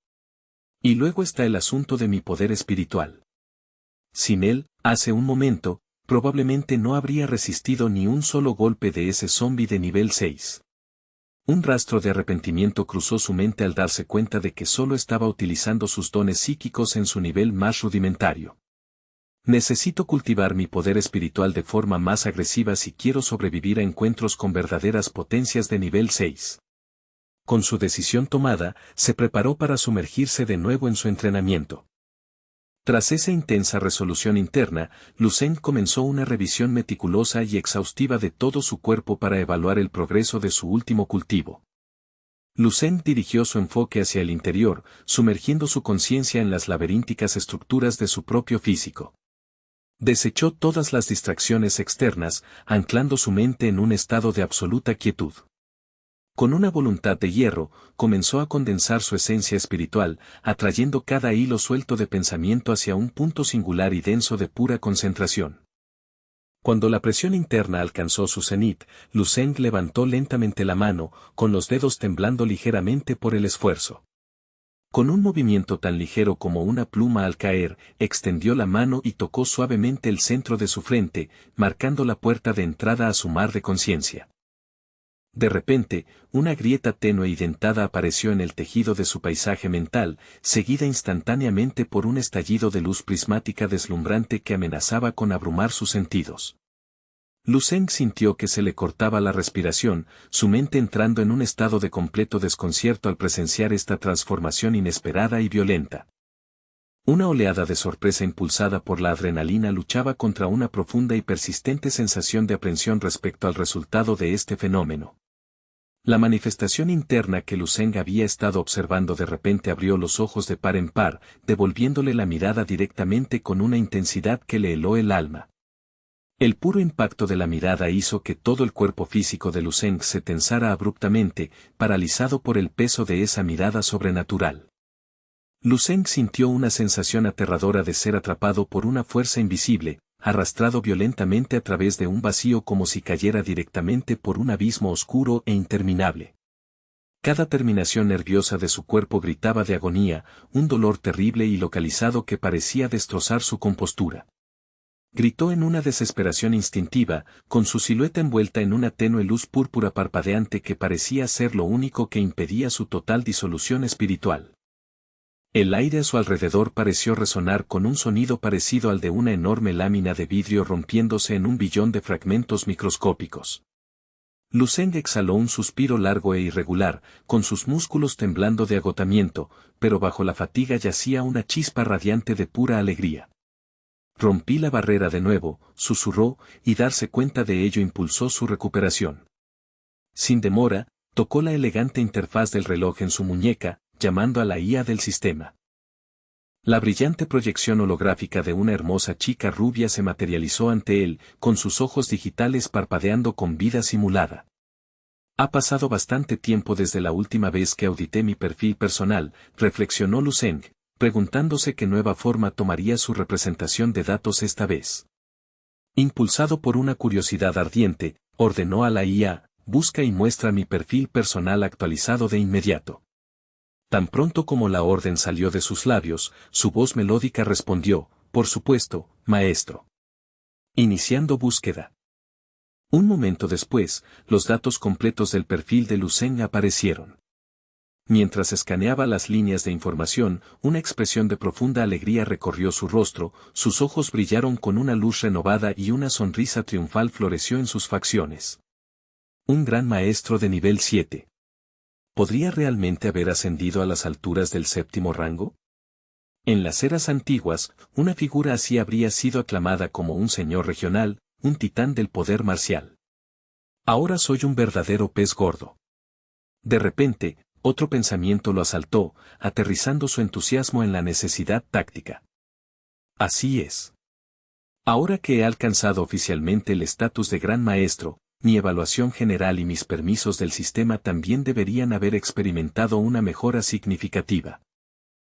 Y luego está el asunto de mi poder espiritual. Sin él, hace un momento, probablemente no habría resistido ni un solo golpe de ese zombi de nivel 6. Un rastro de arrepentimiento cruzó su mente al darse cuenta de que solo estaba utilizando sus dones psíquicos en su nivel más rudimentario. Necesito cultivar mi poder espiritual de forma más agresiva si quiero sobrevivir a encuentros con verdaderas potencias de nivel 6. Con su decisión tomada, se preparó para sumergirse de nuevo en su entrenamiento. Tras esa intensa resolución interna, Lucen comenzó una revisión meticulosa y exhaustiva de todo su cuerpo para evaluar el progreso de su último cultivo. Lucen dirigió su enfoque hacia el interior, sumergiendo su conciencia en las laberínticas estructuras de su propio físico. Desechó todas las distracciones externas, anclando su mente en un estado de absoluta quietud. Con una voluntad de hierro, comenzó a condensar su esencia espiritual, atrayendo cada hilo suelto de pensamiento hacia un punto singular y denso de pura concentración. Cuando la presión interna alcanzó su cenit, Lucen levantó lentamente la mano, con los dedos temblando ligeramente por el esfuerzo. Con un movimiento tan ligero como una pluma al caer, extendió la mano y tocó suavemente el centro de su frente, marcando la puerta de entrada a su mar de conciencia. De repente, una grieta tenue y dentada apareció en el tejido de su paisaje mental, seguida instantáneamente por un estallido de luz prismática deslumbrante que amenazaba con abrumar sus sentidos. Lucen sintió que se le cortaba la respiración, su mente entrando en un estado de completo desconcierto al presenciar esta transformación inesperada y violenta. Una oleada de sorpresa impulsada por la adrenalina luchaba contra una profunda y persistente sensación de aprensión respecto al resultado de este fenómeno. La manifestación interna que Lucen había estado observando de repente abrió los ojos de par en par, devolviéndole la mirada directamente con una intensidad que le heló el alma. El puro impacto de la mirada hizo que todo el cuerpo físico de Lucen se tensara abruptamente, paralizado por el peso de esa mirada sobrenatural. Lucen sintió una sensación aterradora de ser atrapado por una fuerza invisible, arrastrado violentamente a través de un vacío como si cayera directamente por un abismo oscuro e interminable. Cada terminación nerviosa de su cuerpo gritaba de agonía, un dolor terrible y localizado que parecía destrozar su compostura. Gritó en una desesperación instintiva, con su silueta envuelta en una tenue luz púrpura parpadeante que parecía ser lo único que impedía su total disolución espiritual. El aire a su alrededor pareció resonar con un sonido parecido al de una enorme lámina de vidrio rompiéndose en un billón de fragmentos microscópicos. Lucen exhaló un suspiro largo e irregular, con sus músculos temblando de agotamiento, pero bajo la fatiga yacía una chispa radiante de pura alegría. Rompí la barrera de nuevo, susurró, y darse cuenta de ello impulsó su recuperación. Sin demora, tocó la elegante interfaz del reloj en su muñeca, llamando a la IA del sistema. La brillante proyección holográfica de una hermosa chica rubia se materializó ante él, con sus ojos digitales parpadeando con vida simulada. Ha pasado bastante tiempo desde la última vez que audité mi perfil personal, reflexionó Lucen, preguntándose qué nueva forma tomaría su representación de datos esta vez. Impulsado por una curiosidad ardiente, ordenó a la IA, busca y muestra mi perfil personal actualizado de inmediato. Tan pronto como la orden salió de sus labios, su voz melódica respondió, por supuesto, maestro. Iniciando búsqueda. Un momento después, los datos completos del perfil de Lucen aparecieron. Mientras escaneaba las líneas de información, una expresión de profunda alegría recorrió su rostro, sus ojos brillaron con una luz renovada y una sonrisa triunfal floreció en sus facciones. Un gran maestro de nivel 7. ¿Podría realmente haber ascendido a las alturas del séptimo rango? En las eras antiguas, una figura así habría sido aclamada como un señor regional, un titán del poder marcial. Ahora soy un verdadero pez gordo. De repente, otro pensamiento lo asaltó, aterrizando su entusiasmo en la necesidad táctica. Así es. Ahora que he alcanzado oficialmente el estatus de gran maestro, mi evaluación general y mis permisos del sistema también deberían haber experimentado una mejora significativa.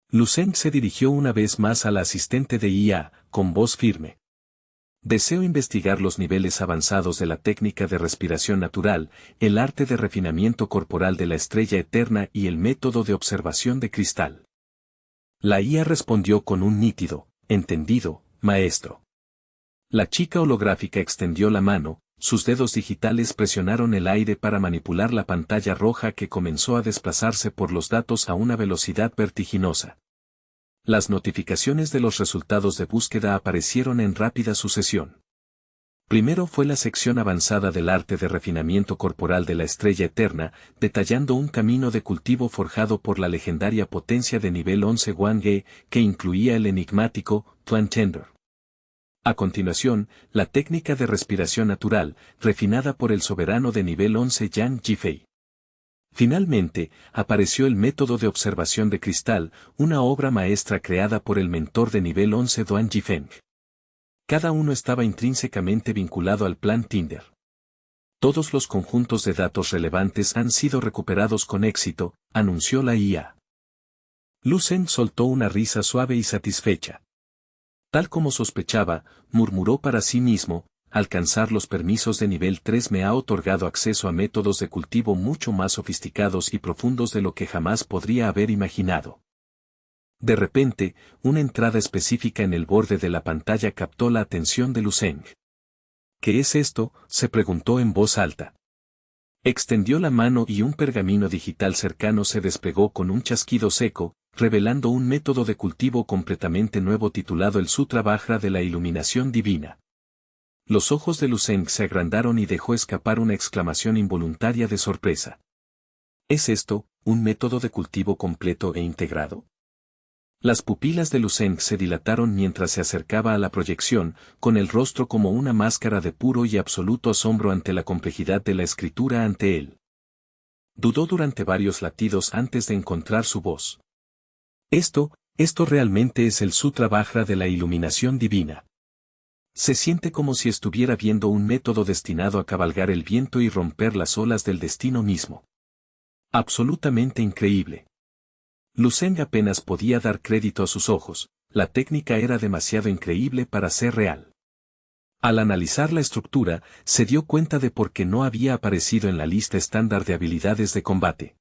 Lucen se dirigió una vez más a la asistente de IA, con voz firme. Deseo investigar los niveles avanzados de la técnica de respiración natural, el arte de refinamiento corporal de la estrella eterna y el método de observación de cristal. La IA respondió con un nítido, entendido, maestro. La chica holográfica extendió la mano, sus dedos digitales presionaron el aire para manipular la pantalla roja que comenzó a desplazarse por los datos a una velocidad vertiginosa. Las notificaciones de los resultados de búsqueda aparecieron en rápida sucesión. Primero fue la sección avanzada del arte de refinamiento corporal de la estrella eterna, detallando un camino de cultivo forjado por la legendaria potencia de nivel 11 Wang Ge, que incluía el enigmático Tuan Tender. A continuación, la técnica de respiración natural, refinada por el soberano de nivel 11 Yang Jifei. Finalmente, apareció el método de observación de cristal, una obra maestra creada por el mentor de nivel 11 Duan Yifeng. Cada uno estaba intrínsecamente vinculado al plan Tinder. Todos los conjuntos de datos relevantes han sido recuperados con éxito, anunció la IA. Lu Zeng soltó una risa suave y satisfecha. Tal como sospechaba, murmuró para sí mismo, alcanzar los permisos de nivel 3 me ha otorgado acceso a métodos de cultivo mucho más sofisticados y profundos de lo que jamás podría haber imaginado. De repente, una entrada específica en el borde de la pantalla captó la atención de Lu Zeng. ¿Qué es esto?, se preguntó en voz alta. Extendió la mano y un pergamino digital cercano se despegó con un chasquido seco, revelando un método de cultivo completamente nuevo titulado el Sutra Vajra de la Iluminación Divina. Los ojos de Lu Zeng se agrandaron y dejó escapar una exclamación involuntaria de sorpresa. ¿Es esto, un método de cultivo completo e integrado? Las pupilas de Lu Zeng se dilataron mientras se acercaba a la proyección, con el rostro como una máscara de puro y absoluto asombro ante la complejidad de la escritura ante él. Dudó durante varios latidos antes de encontrar su voz. Esto realmente es el Sutra Vajra de la Iluminación Divina. Se siente como si estuviera viendo un método destinado a cabalgar el viento y romper las olas del destino mismo. Absolutamente increíble. Lu Zeng apenas podía dar crédito a sus ojos, la técnica era demasiado increíble para ser real. Al analizar la estructura, se dio cuenta de por qué no había aparecido en la lista estándar de habilidades de combate.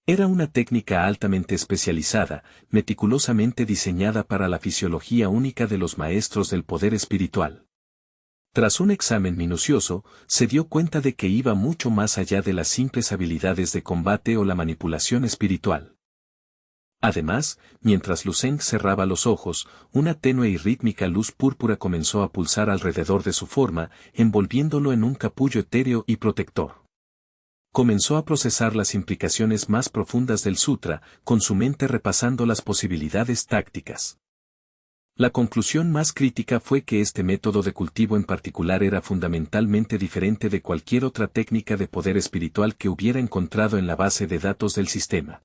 Era una técnica altamente especializada, meticulosamente diseñada para la fisiología única de los maestros del poder espiritual. Tras un examen minucioso, se dio cuenta de que iba mucho más allá de las simples habilidades de combate o la manipulación espiritual. Además, mientras Lu Zeng cerraba los ojos, una tenue y rítmica luz púrpura comenzó a pulsar alrededor de su forma, envolviéndolo en un capullo etéreo y protector. Comenzó a procesar las implicaciones más profundas del sutra, con su mente repasando las posibilidades tácticas. La conclusión más crítica fue que este método de cultivo en particular era fundamentalmente diferente de cualquier otra técnica de poder espiritual que hubiera encontrado en la base de datos del sistema.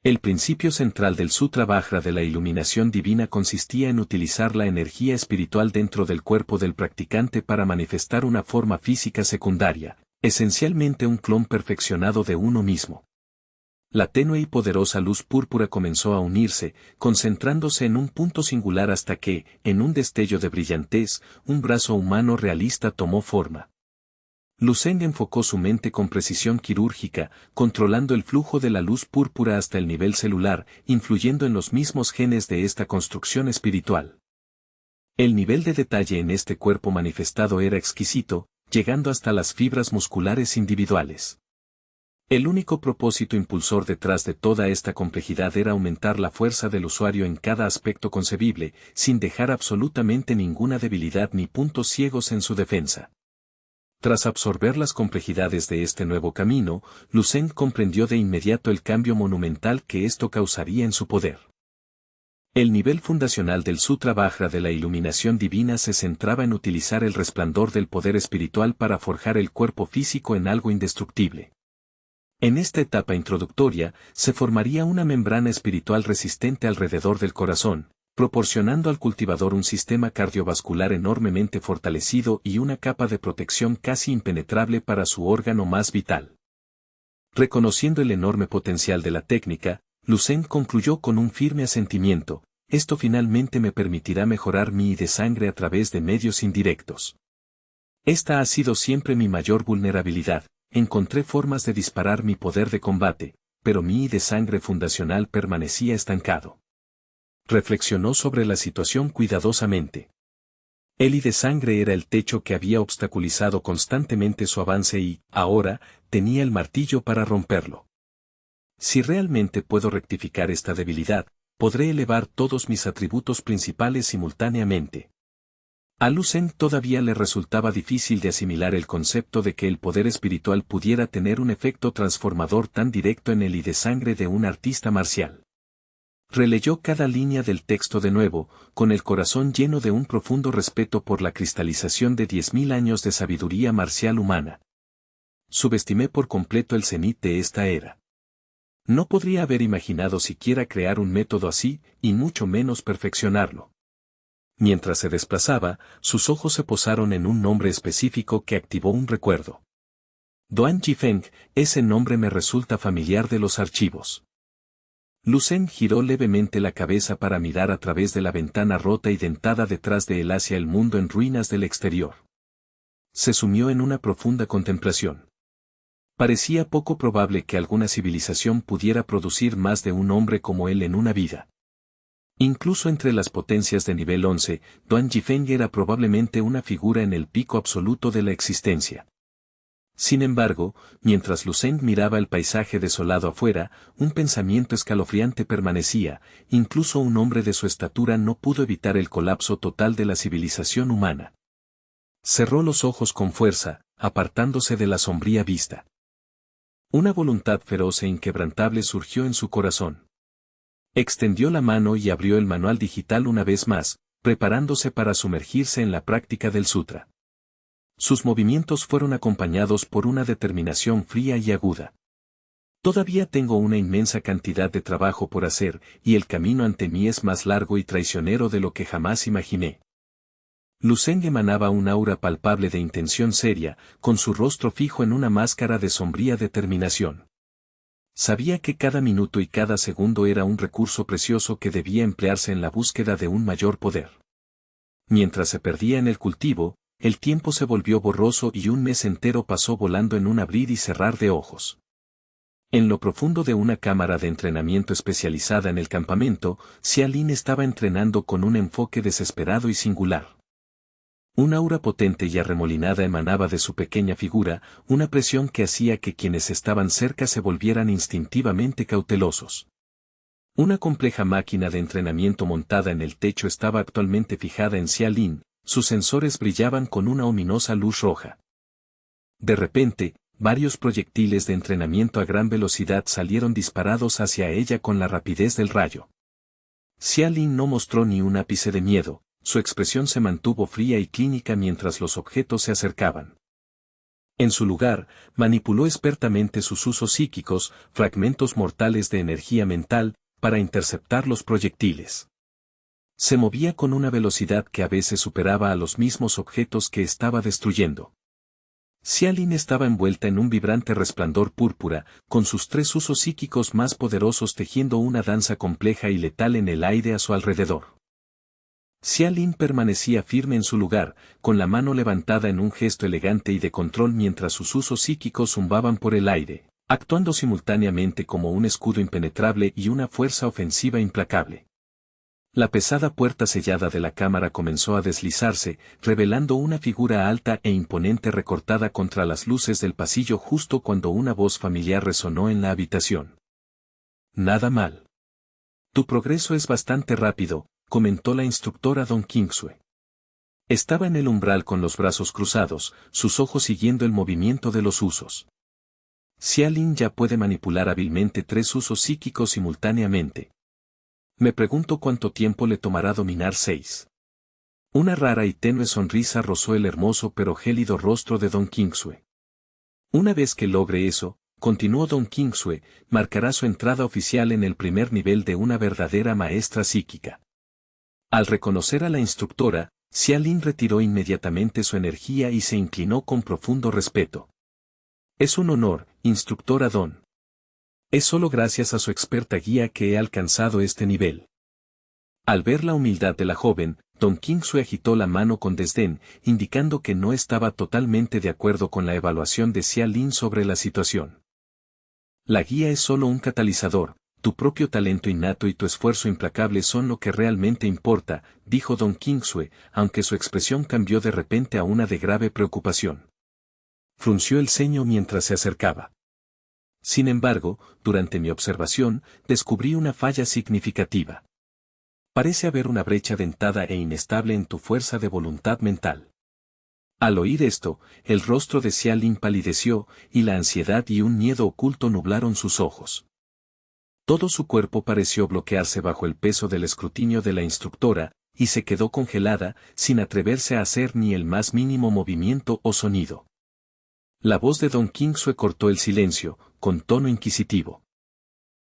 El principio central del Sutra Vajra de la Iluminación Divina consistía en utilizar la energía espiritual dentro del cuerpo del practicante para manifestar una forma física secundaria, esencialmente un clon perfeccionado de uno mismo. La tenue y poderosa luz púrpura comenzó a unirse, concentrándose en un punto singular hasta que, en un destello de brillantez, un brazo humano realista tomó forma. Lu Zeng enfocó su mente con precisión quirúrgica, controlando el flujo de la luz púrpura hasta el nivel celular, influyendo en los mismos genes de esta construcción espiritual. El nivel de detalle en este cuerpo manifestado era exquisito, llegando hasta las fibras musculares individuales. El único propósito impulsor detrás de toda esta complejidad era aumentar la fuerza del usuario en cada aspecto concebible, sin dejar absolutamente ninguna debilidad ni puntos ciegos en su defensa. Tras absorber las complejidades de este nuevo camino, Lu Zeng comprendió de inmediato el cambio monumental que esto causaría en su poder. El nivel fundacional del Sutra Vajra de la Iluminación Divina se centraba en utilizar el resplandor del poder espiritual para forjar el cuerpo físico en algo indestructible. En esta etapa introductoria, se formaría una membrana espiritual resistente alrededor del corazón, proporcionando al cultivador un sistema cardiovascular enormemente fortalecido y una capa de protección casi impenetrable para su órgano más vital. Reconociendo el enorme potencial de la técnica, Lu Zeng concluyó con un firme asentimiento: esto finalmente me permitirá mejorar mi I de sangre a través de medios indirectos. Esta ha sido siempre mi mayor vulnerabilidad. Encontré formas de disparar mi poder de combate, pero mi I de sangre fundacional permanecía estancado. Reflexionó sobre la situación cuidadosamente. El I de sangre era el techo que había obstaculizado constantemente su avance y, ahora, tenía el martillo para romperlo. Si realmente puedo rectificar esta debilidad, podré elevar todos mis atributos principales simultáneamente. A Lu Zeng todavía le resultaba difícil de asimilar el concepto de que el poder espiritual pudiera tener un efecto transformador tan directo en el y de sangre de un artista marcial. Releyó cada línea del texto de nuevo, con el corazón lleno de un profundo respeto por la cristalización de 10.000 años de sabiduría marcial humana. Subestimé por completo el cenit de esta era. No podría haber imaginado siquiera crear un método así, y mucho menos perfeccionarlo. Mientras se desplazaba, sus ojos se posaron en un nombre específico que activó un recuerdo. Duan Yifeng, ese nombre me resulta familiar de los archivos. Lu Zeng giró levemente la cabeza para mirar a través de la ventana rota y dentada detrás de él hacia el mundo en ruinas del exterior. Se sumió en una profunda contemplación. Parecía poco probable que alguna civilización pudiera producir más de un hombre como él en una vida. Incluso entre las potencias de nivel 11, Duan Yifeng era probablemente una figura en el pico absoluto de la existencia. Sin embargo, mientras Lu Zeng miraba el paisaje desolado afuera, un pensamiento escalofriante permanecía, incluso un hombre de su estatura no pudo evitar el colapso total de la civilización humana. Cerró los ojos con fuerza, apartándose de la sombría vista. Una voluntad feroz e inquebrantable surgió en su corazón. Extendió la mano y abrió el manual digital una vez más, preparándose para sumergirse en la práctica del sutra. Sus movimientos fueron acompañados por una determinación fría y aguda. Todavía tengo una inmensa cantidad de trabajo por hacer, y el camino ante mí es más largo y traicionero de lo que jamás imaginé. Lu Zeng emanaba un aura palpable de intención seria, con su rostro fijo en una máscara de sombría determinación. Sabía que cada minuto y cada segundo era un recurso precioso que debía emplearse en la búsqueda de un mayor poder. Mientras se perdía en el cultivo, el tiempo se volvió borroso y un mes entero pasó volando en un abrir y cerrar de ojos. En lo profundo de una cámara de entrenamiento especializada en el campamento, Xia Lin estaba entrenando con un enfoque desesperado y singular. Un aura potente y arremolinada emanaba de su pequeña figura, una presión que hacía que quienes estaban cerca se volvieran instintivamente cautelosos. Una compleja máquina de entrenamiento montada en el techo estaba actualmente fijada en Xia Lin, sus sensores brillaban con una ominosa luz roja. De repente, varios proyectiles de entrenamiento a gran velocidad salieron disparados hacia ella con la rapidez del rayo. Xia Lin no mostró ni un ápice de miedo. Su expresión se mantuvo fría y clínica mientras los objetos se acercaban. En su lugar, manipuló expertamente sus usos psíquicos, fragmentos mortales de energía mental, para interceptar los proyectiles. Se movía con una velocidad que a veces superaba a los mismos objetos que estaba destruyendo. Xia Lin estaba envuelta en un vibrante resplandor púrpura, con sus 3 usos psíquicos más poderosos tejiendo una danza compleja y letal en el aire a su alrededor. Xia Lin permanecía firme en su lugar, con la mano levantada en un gesto elegante y de control mientras sus usos psíquicos zumbaban por el aire, actuando simultáneamente como un escudo impenetrable y una fuerza ofensiva implacable. La pesada puerta sellada de la cámara comenzó a deslizarse, revelando una figura alta e imponente recortada contra las luces del pasillo justo cuando una voz familiar resonó en la habitación. Nada mal. Tu progreso es bastante rápido, comentó la instructora Don Qingsue. Estaba en el umbral con los brazos cruzados, sus ojos siguiendo el movimiento de los usos. Xia Lin ya puede manipular hábilmente 3 usos psíquicos simultáneamente. Me pregunto cuánto tiempo le tomará dominar 6. Una rara y tenue sonrisa rozó el hermoso pero gélido rostro de Don Qingsue. Una vez que logre eso, continuó Don Qingsue, marcará su entrada oficial en el primer nivel de una verdadera maestra psíquica. Al reconocer a la instructora, Xia Lin retiró inmediatamente su energía y se inclinó con profundo respeto. Es un honor, instructora Don. Es solo gracias a su experta guía que he alcanzado este nivel. Al ver la humildad de la joven, Don Qingsue agitó la mano con desdén, indicando que no estaba totalmente de acuerdo con la evaluación de Xia Lin sobre la situación. La guía es solo un catalizador. Tu propio talento innato y tu esfuerzo implacable son lo que realmente importa, dijo Don Qingsue, aunque su expresión cambió de repente a una de grave preocupación. Frunció el ceño mientras se acercaba. Sin embargo, durante mi observación, descubrí una falla significativa. Parece haber una brecha dentada e inestable en tu fuerza de voluntad mental. Al oír esto, el rostro de Xia Lin palideció, y la ansiedad y un miedo oculto nublaron sus ojos. Todo su cuerpo pareció bloquearse bajo el peso del escrutinio de la instructora, y se quedó congelada, sin atreverse a hacer ni el más mínimo movimiento o sonido. La voz de Don Qingsue cortó el silencio, con tono inquisitivo.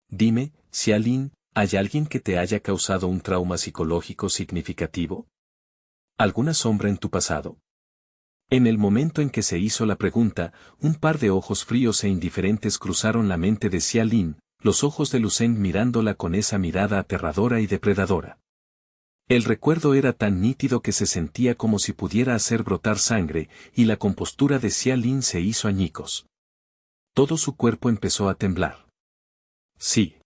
Dime, Xia Lin, ¿hay alguien que te haya causado un trauma psicológico significativo? ¿Alguna sombra en tu pasado? En el momento en que se hizo la pregunta, un par de ojos fríos e indiferentes cruzaron la mente de Xia Lin, los ojos de Lu Zeng mirándola con esa mirada aterradora y depredadora. El recuerdo era tan nítido que se sentía como si pudiera hacer brotar sangre, y la compostura de Xia Lin se hizo añicos. Todo su cuerpo empezó a temblar. Sí.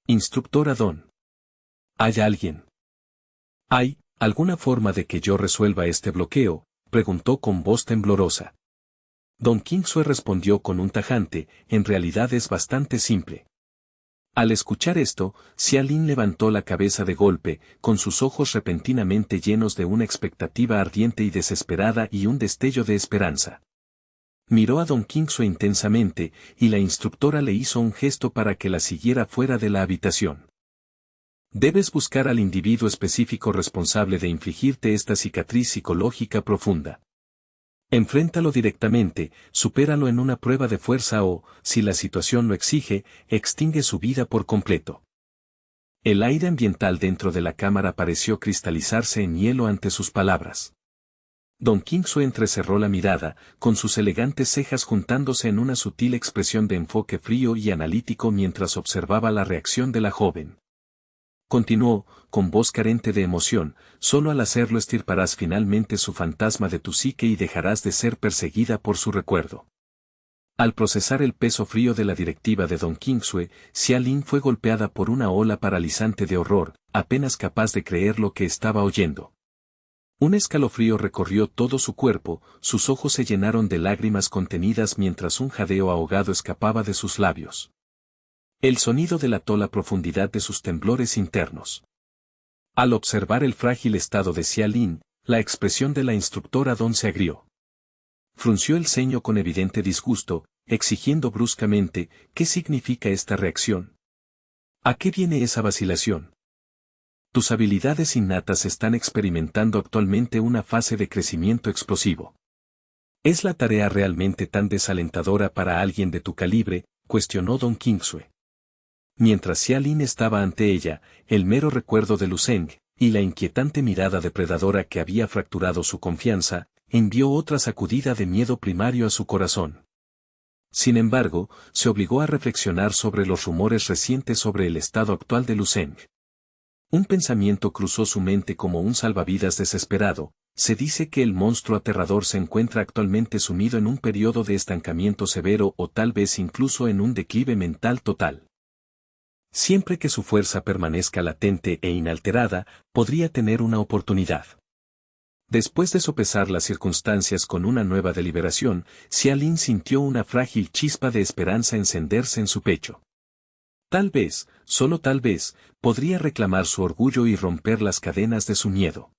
Instructora Don. ¿Hay alguien? ¿Hay alguna forma de que yo resuelva este bloqueo?, preguntó con voz temblorosa. Don Qingsue respondió con un tajante, en realidad es bastante simple. Al escuchar esto, Xia Lin levantó la cabeza de golpe, con sus ojos repentinamente llenos de una expectativa ardiente y desesperada y un destello de esperanza. Miró a Don Qingsue intensamente, y la instructora le hizo un gesto para que la siguiera fuera de la habitación. Debes buscar al individuo específico responsable de infligirte esta cicatriz psicológica profunda. Enfréntalo directamente, supéralo en una prueba de fuerza o, si la situación lo exige, extingue su vida por completo. El aire ambiental dentro de la cámara pareció cristalizarse en hielo ante sus palabras. Don Qingsue entrecerró la mirada, con sus elegantes cejas juntándose en una sutil expresión de enfoque frío y analítico mientras observaba la reacción de la joven. Continuó, con voz carente de emoción, solo al hacerlo estirparás finalmente su fantasma de tu psique y dejarás de ser perseguida por su recuerdo. Al procesar el peso frío de la directiva de Don Qingsue, Xia Lin fue golpeada por una ola paralizante de horror, apenas capaz de creer lo que estaba oyendo. Un escalofrío recorrió todo su cuerpo, sus ojos se llenaron de lágrimas contenidas mientras un jadeo ahogado escapaba de sus labios. El sonido delató la profundidad de sus temblores internos. Al observar el frágil estado de Xia Lin, la expresión de la instructora Don se agrió. Frunció el ceño con evidente disgusto, exigiendo bruscamente, ¿qué significa esta reacción? ¿A qué viene esa vacilación? Tus habilidades innatas están experimentando actualmente una fase de crecimiento explosivo. ¿Es la tarea realmente tan desalentadora para alguien de tu calibre?, cuestionó Don Qingsue. Mientras Xia Lin estaba ante ella, el mero recuerdo de Lu Zeng, y la inquietante mirada depredadora que había fracturado su confianza, envió otra sacudida de miedo primario a su corazón. Sin embargo, se obligó a reflexionar sobre los rumores recientes sobre el estado actual de Lu Zeng. Un pensamiento cruzó su mente como un salvavidas desesperado. Se dice que el monstruo aterrador se encuentra actualmente sumido en un periodo de estancamiento severo o tal vez incluso en un declive mental total. Siempre que su fuerza permanezca latente e inalterada, podría tener una oportunidad. Después de sopesar las circunstancias con una nueva deliberación, Xia Lin sintió una frágil chispa de esperanza encenderse en su pecho. Tal vez, solo tal vez, podría reclamar su orgullo y romper las cadenas de su miedo.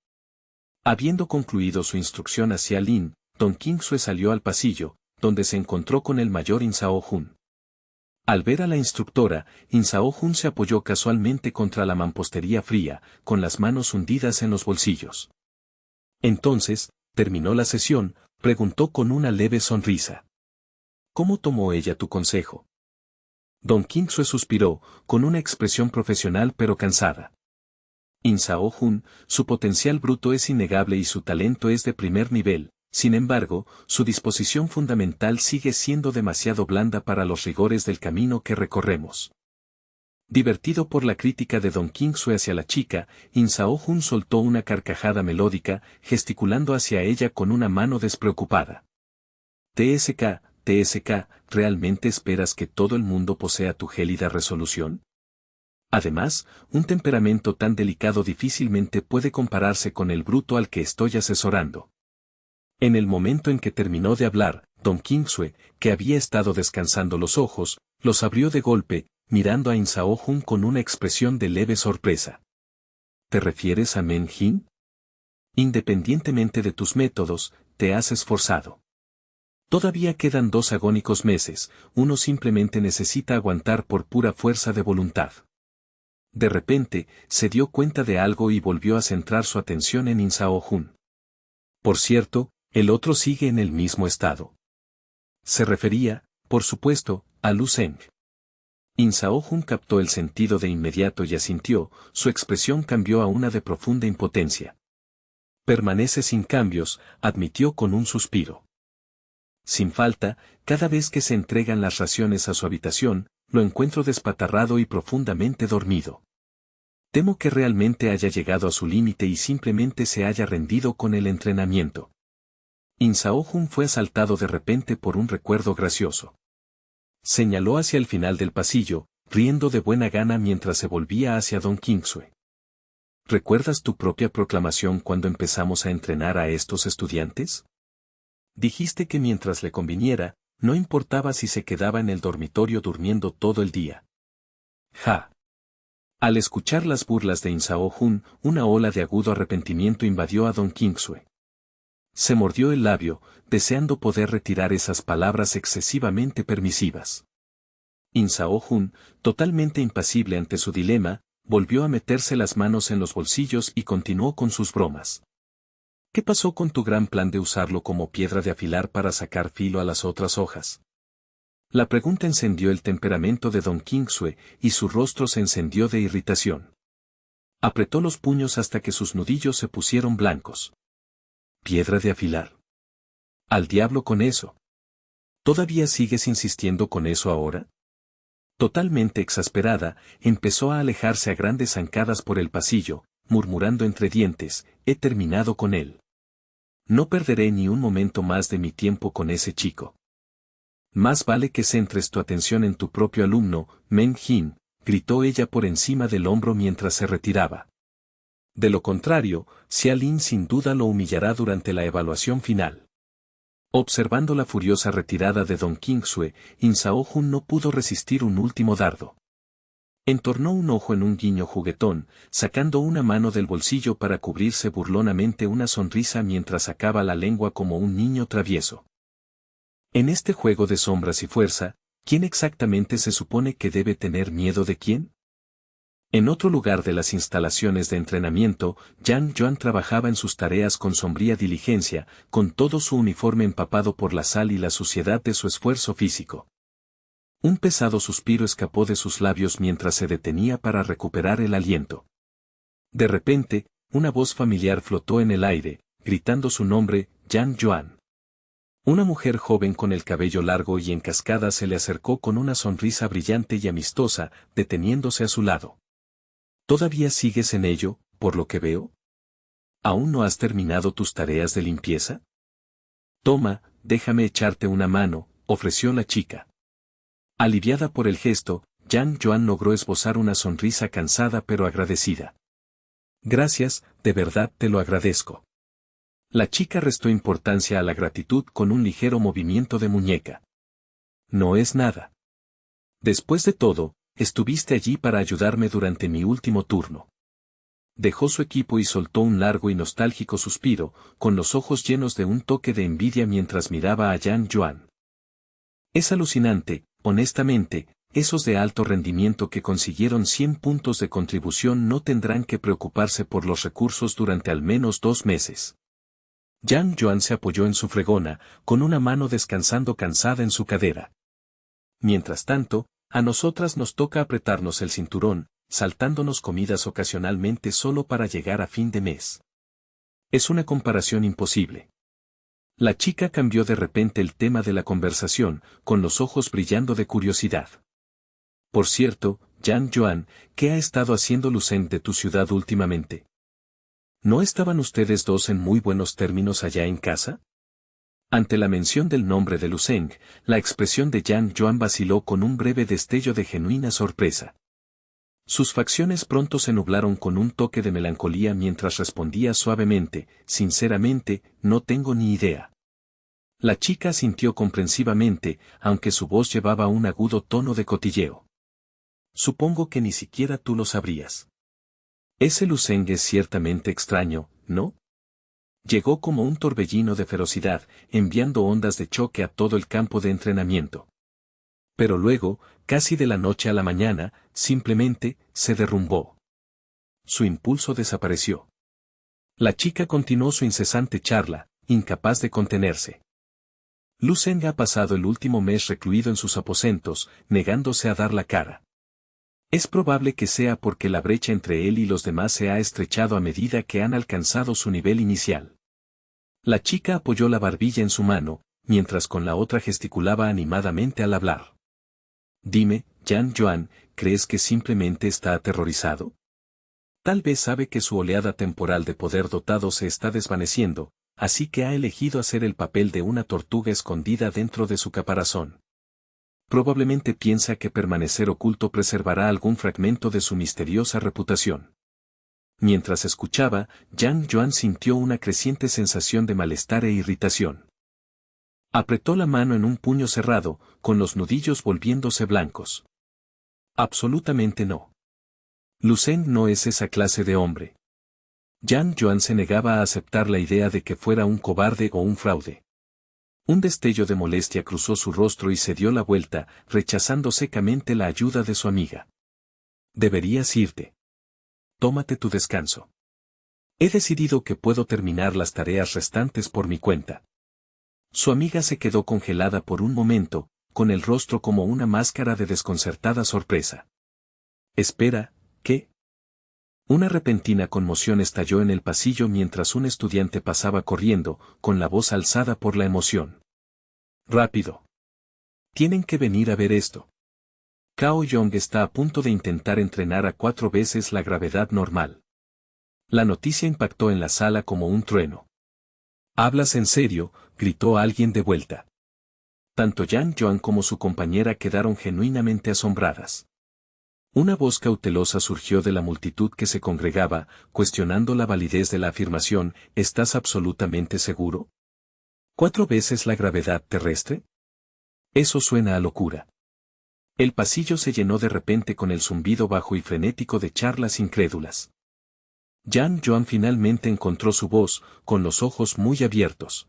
Habiendo concluido su instrucción a Xia Lin, Don Qingsue salió al pasillo, donde se encontró con el mayor Insao Jun. Al ver a la instructora, Insao Jun se apoyó casualmente contra la mampostería fría, con las manos hundidas en los bolsillos. Entonces, terminó la sesión, preguntó con una leve sonrisa. ¿Cómo tomó ella tu consejo? Don Qingsue suspiró, con una expresión profesional pero cansada. Insao Jun, su potencial bruto es innegable y su talento es de primer nivel. Sin embargo, su disposición fundamental sigue siendo demasiado blanda para los rigores del camino que recorremos. Divertido por la crítica de Don Qingsue hacia la chica, Insao Jun soltó una carcajada melódica, gesticulando hacia ella con una mano despreocupada. TSK, ¿realmente esperas que todo el mundo posea tu gélida resolución? Además, un temperamento tan delicado difícilmente puede compararse con el bruto al que estoy asesorando. En el momento en que terminó de hablar, Don Qingsue, que había estado descansando los ojos, los abrió de golpe, mirando a Insao Jun con una expresión de leve sorpresa. ¿te refieres a Men Jin? Independientemente de tus métodos, te has esforzado. Todavía quedan 2 agónicos meses, uno simplemente necesita aguantar por pura fuerza de voluntad. De repente, se dio cuenta de algo y volvió a centrar su atención en Insao-jun. Por cierto, el otro sigue en el mismo estado. Se refería, por supuesto, a Lu Zeng. Insao-jun captó el sentido de inmediato y asintió, su expresión cambió a una de profunda impotencia. Permanece sin cambios, admitió con un suspiro. Sin falta, cada vez que se entregan las raciones a su habitación, lo encuentro despatarrado y profundamente dormido. Temo que realmente haya llegado a su límite y simplemente se haya rendido con el entrenamiento. Insao-jun fue asaltado de repente por un recuerdo gracioso. Señaló hacia el final del pasillo, riendo de buena gana mientras se volvía hacia Don Kingsue. ¿Recuerdas tu propia proclamación cuando empezamos a entrenar a estos estudiantes? Dijiste que mientras le conviniera, no importaba si se quedaba en el dormitorio durmiendo todo el día. Ja. Al escuchar las burlas de Insao-jun, una ola de agudo arrepentimiento invadió a Don Kingsue. Se mordió el labio, deseando poder retirar esas palabras excesivamente permisivas. Insao-jun, totalmente impasible ante su dilema, volvió a meterse las manos en los bolsillos y continuó con sus bromas. ¿Qué pasó con tu gran plan de usarlo como piedra de afilar para sacar filo a las otras hojas? La pregunta encendió el temperamento de Don Kingsue, y su rostro se encendió de irritación. Apretó los puños hasta que sus nudillos se pusieron blancos. ¿Piedra de afilar? Al diablo con eso. ¿Todavía sigues insistiendo con eso ahora? Totalmente exasperada, empezó a alejarse a grandes zancadas por el pasillo, murmurando entre dientes, he terminado con él. No perderé ni un momento más de mi tiempo con ese chico. Más vale que centres tu atención en tu propio alumno, Men Jin, gritó ella por encima del hombro mientras se retiraba. De lo contrario, Xia Lin sin duda lo humillará durante la evaluación final. Observando la furiosa retirada de Don Kingsue, Insao-jun no pudo resistir un último dardo. Entornó un ojo en un guiño juguetón, sacando una mano del bolsillo para cubrirse burlonamente una sonrisa mientras sacaba la lengua como un niño travieso. En este juego de sombras y fuerza, ¿quién exactamente se supone que debe tener miedo de quién? En otro lugar de las instalaciones de entrenamiento, Yang Yuan trabajaba en sus tareas con sombría diligencia, con todo su uniforme empapado por la sal y la suciedad de su esfuerzo físico. Un pesado suspiro escapó de sus labios mientras se detenía para recuperar el aliento. De repente, una voz familiar flotó en el aire, gritando su nombre, Yang Yuan. Una mujer joven con el cabello largo y en cascada se le acercó con una sonrisa brillante y amistosa, deteniéndose a su lado. ¿Todavía sigues en ello, por lo que veo? ¿Aún no has terminado tus tareas de limpieza? Toma, déjame echarte una mano, ofreció la chica. Aliviada por el gesto, Yang Yuan logró esbozar una sonrisa cansada pero agradecida. Gracias, de verdad te lo agradezco. La chica restó importancia a la gratitud con un ligero movimiento de muñeca. No es nada. Después de todo, estuviste allí para ayudarme durante mi último turno. Dejó su equipo y soltó un largo y nostálgico suspiro, con los ojos llenos de un toque de envidia mientras miraba a Yang Yuan. Es alucinante, honestamente, esos de alto rendimiento que consiguieron 100 puntos de contribución no tendrán que preocuparse por los recursos durante al menos 2 meses. Yang Yuan se apoyó en su fregona, con una mano descansando cansada en su cadera. Mientras tanto, a nosotras nos toca apretarnos el cinturón, saltándonos comidas ocasionalmente solo para llegar a fin de mes. Es una comparación imposible. La chica cambió de repente el tema de la conversación, con los ojos brillando de curiosidad. Por cierto, Yang Yuan, ¿qué ha estado haciendo Lu Zeng de tu ciudad últimamente? ¿No estaban ustedes dos en muy buenos términos allá en casa? Ante la mención del nombre de Lu Zeng, la expresión de Yang Yuan vaciló con un breve destello de genuina sorpresa. Sus facciones pronto se nublaron con un toque de melancolía mientras respondía suavemente, sinceramente, no tengo ni idea. La chica asintió comprensivamente, aunque su voz llevaba un agudo tono de cotilleo. Supongo que ni siquiera tú lo sabrías. Ese Lu Zeng es ciertamente extraño, ¿no? Llegó como un torbellino de ferocidad, enviando ondas de choque a todo el campo de entrenamiento. Pero luego, casi de la noche a la mañana, simplemente, se derrumbó. Su impulso desapareció. La chica continuó su incesante charla, incapaz de contenerse. Lu Zeng ha pasado el último mes recluido en sus aposentos, negándose a dar la cara. Es probable que sea porque la brecha entre él y los demás se ha estrechado a medida que han alcanzado su nivel inicial. La chica apoyó la barbilla en su mano, mientras con la otra gesticulaba animadamente al hablar. Dime, Yan Yuan, ¿crees que simplemente está aterrorizado? Tal vez sabe que su oleada temporal de poder dotado se está desvaneciendo, así que ha elegido hacer el papel de una tortuga escondida dentro de su caparazón. Probablemente piensa que permanecer oculto preservará algún fragmento de su misteriosa reputación. Mientras escuchaba, Yang Yuan sintió una creciente sensación de malestar e irritación. Apretó la mano en un puño cerrado, con los nudillos volviéndose blancos. Absolutamente no. Lu Zeng no es esa clase de hombre. Yang Yuan se negaba a aceptar la idea de que fuera un cobarde o un fraude. Un destello de molestia cruzó su rostro y se dio la vuelta, rechazando secamente la ayuda de su amiga. Deberías irte. Tómate tu descanso. He decidido que puedo terminar las tareas restantes por mi cuenta. Su amiga se quedó congelada por un momento, con el rostro como una máscara de desconcertada sorpresa. Espera, ¿qué? Una repentina conmoción estalló en el pasillo mientras un estudiante pasaba corriendo, con la voz alzada por la emoción. ¡Rápido! Tienen que venir a ver esto. Cao Yong está a punto de intentar entrenar a 4 veces la gravedad normal. La noticia impactó en la sala como un trueno. ¿Hablas en serio?, gritó alguien de vuelta. Tanto Yang Yuan como su compañera quedaron genuinamente asombradas. Una voz cautelosa surgió de la multitud que se congregaba, cuestionando la validez de la afirmación, ¿estás absolutamente seguro? ¿4 veces la gravedad terrestre? Eso suena a locura. El pasillo se llenó de repente con el zumbido bajo y frenético de charlas incrédulas. Yang Yuan finalmente encontró su voz, con los ojos muy abiertos.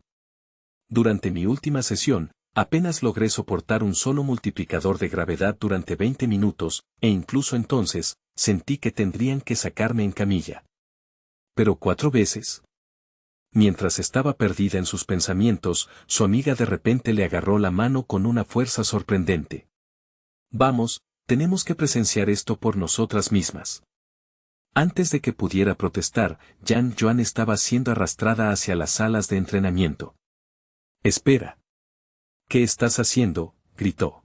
Durante mi última sesión, apenas logré soportar un solo multiplicador de gravedad durante 20 minutos, e incluso entonces, sentí que tendrían que sacarme en camilla. ¿Pero 4 veces? Mientras estaba perdida en sus pensamientos, su amiga de repente le agarró la mano con una fuerza sorprendente. Vamos, tenemos que presenciar esto por nosotras mismas. Antes de que pudiera protestar, Yang Yuan estaba siendo arrastrada hacia las salas de entrenamiento. Espera. ¿Qué estás haciendo?, gritó.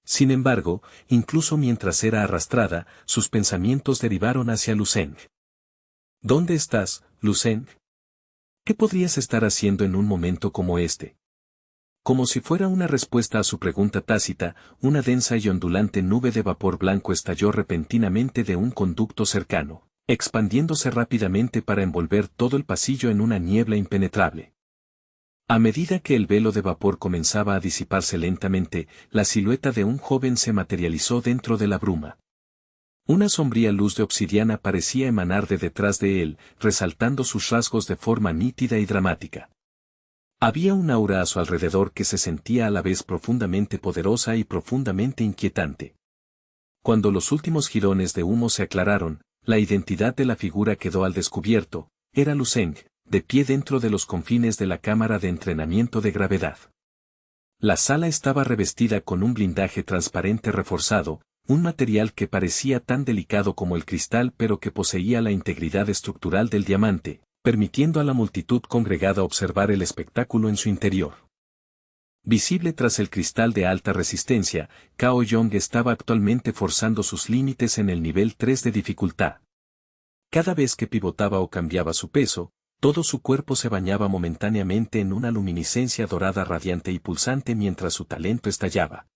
Sin embargo, incluso mientras era arrastrada, sus pensamientos derivaron hacia Lu Zeng. ¿Dónde estás, Lu Zeng? ¿Qué podrías estar haciendo en un momento como este? Como si fuera una respuesta a su pregunta tácita, una densa y ondulante nube de vapor blanco estalló repentinamente de un conducto cercano, expandiéndose rápidamente para envolver todo el pasillo en una niebla impenetrable. A medida que el velo de vapor comenzaba a disiparse lentamente, la silueta de un joven se materializó dentro de la bruma. Una sombría luz de obsidiana parecía emanar de detrás de él, resaltando sus rasgos de forma nítida y dramática. Había un aura a su alrededor que se sentía a la vez profundamente poderosa y profundamente inquietante. Cuando los últimos jirones de humo se aclararon, la identidad de la figura quedó al descubierto, era Lu Zeng, de pie dentro de los confines de la cámara de entrenamiento de gravedad. La sala estaba revestida con un blindaje transparente reforzado, un material que parecía tan delicado como el cristal pero que poseía la integridad estructural del diamante, permitiendo a la multitud congregada observar el espectáculo en su interior. Visible tras el cristal de alta resistencia, Cao Yong estaba actualmente forzando sus límites en el nivel 3 de dificultad. Cada vez que pivotaba o cambiaba su peso, todo su cuerpo se bañaba momentáneamente en una luminiscencia dorada radiante y pulsante mientras su talento estallaba.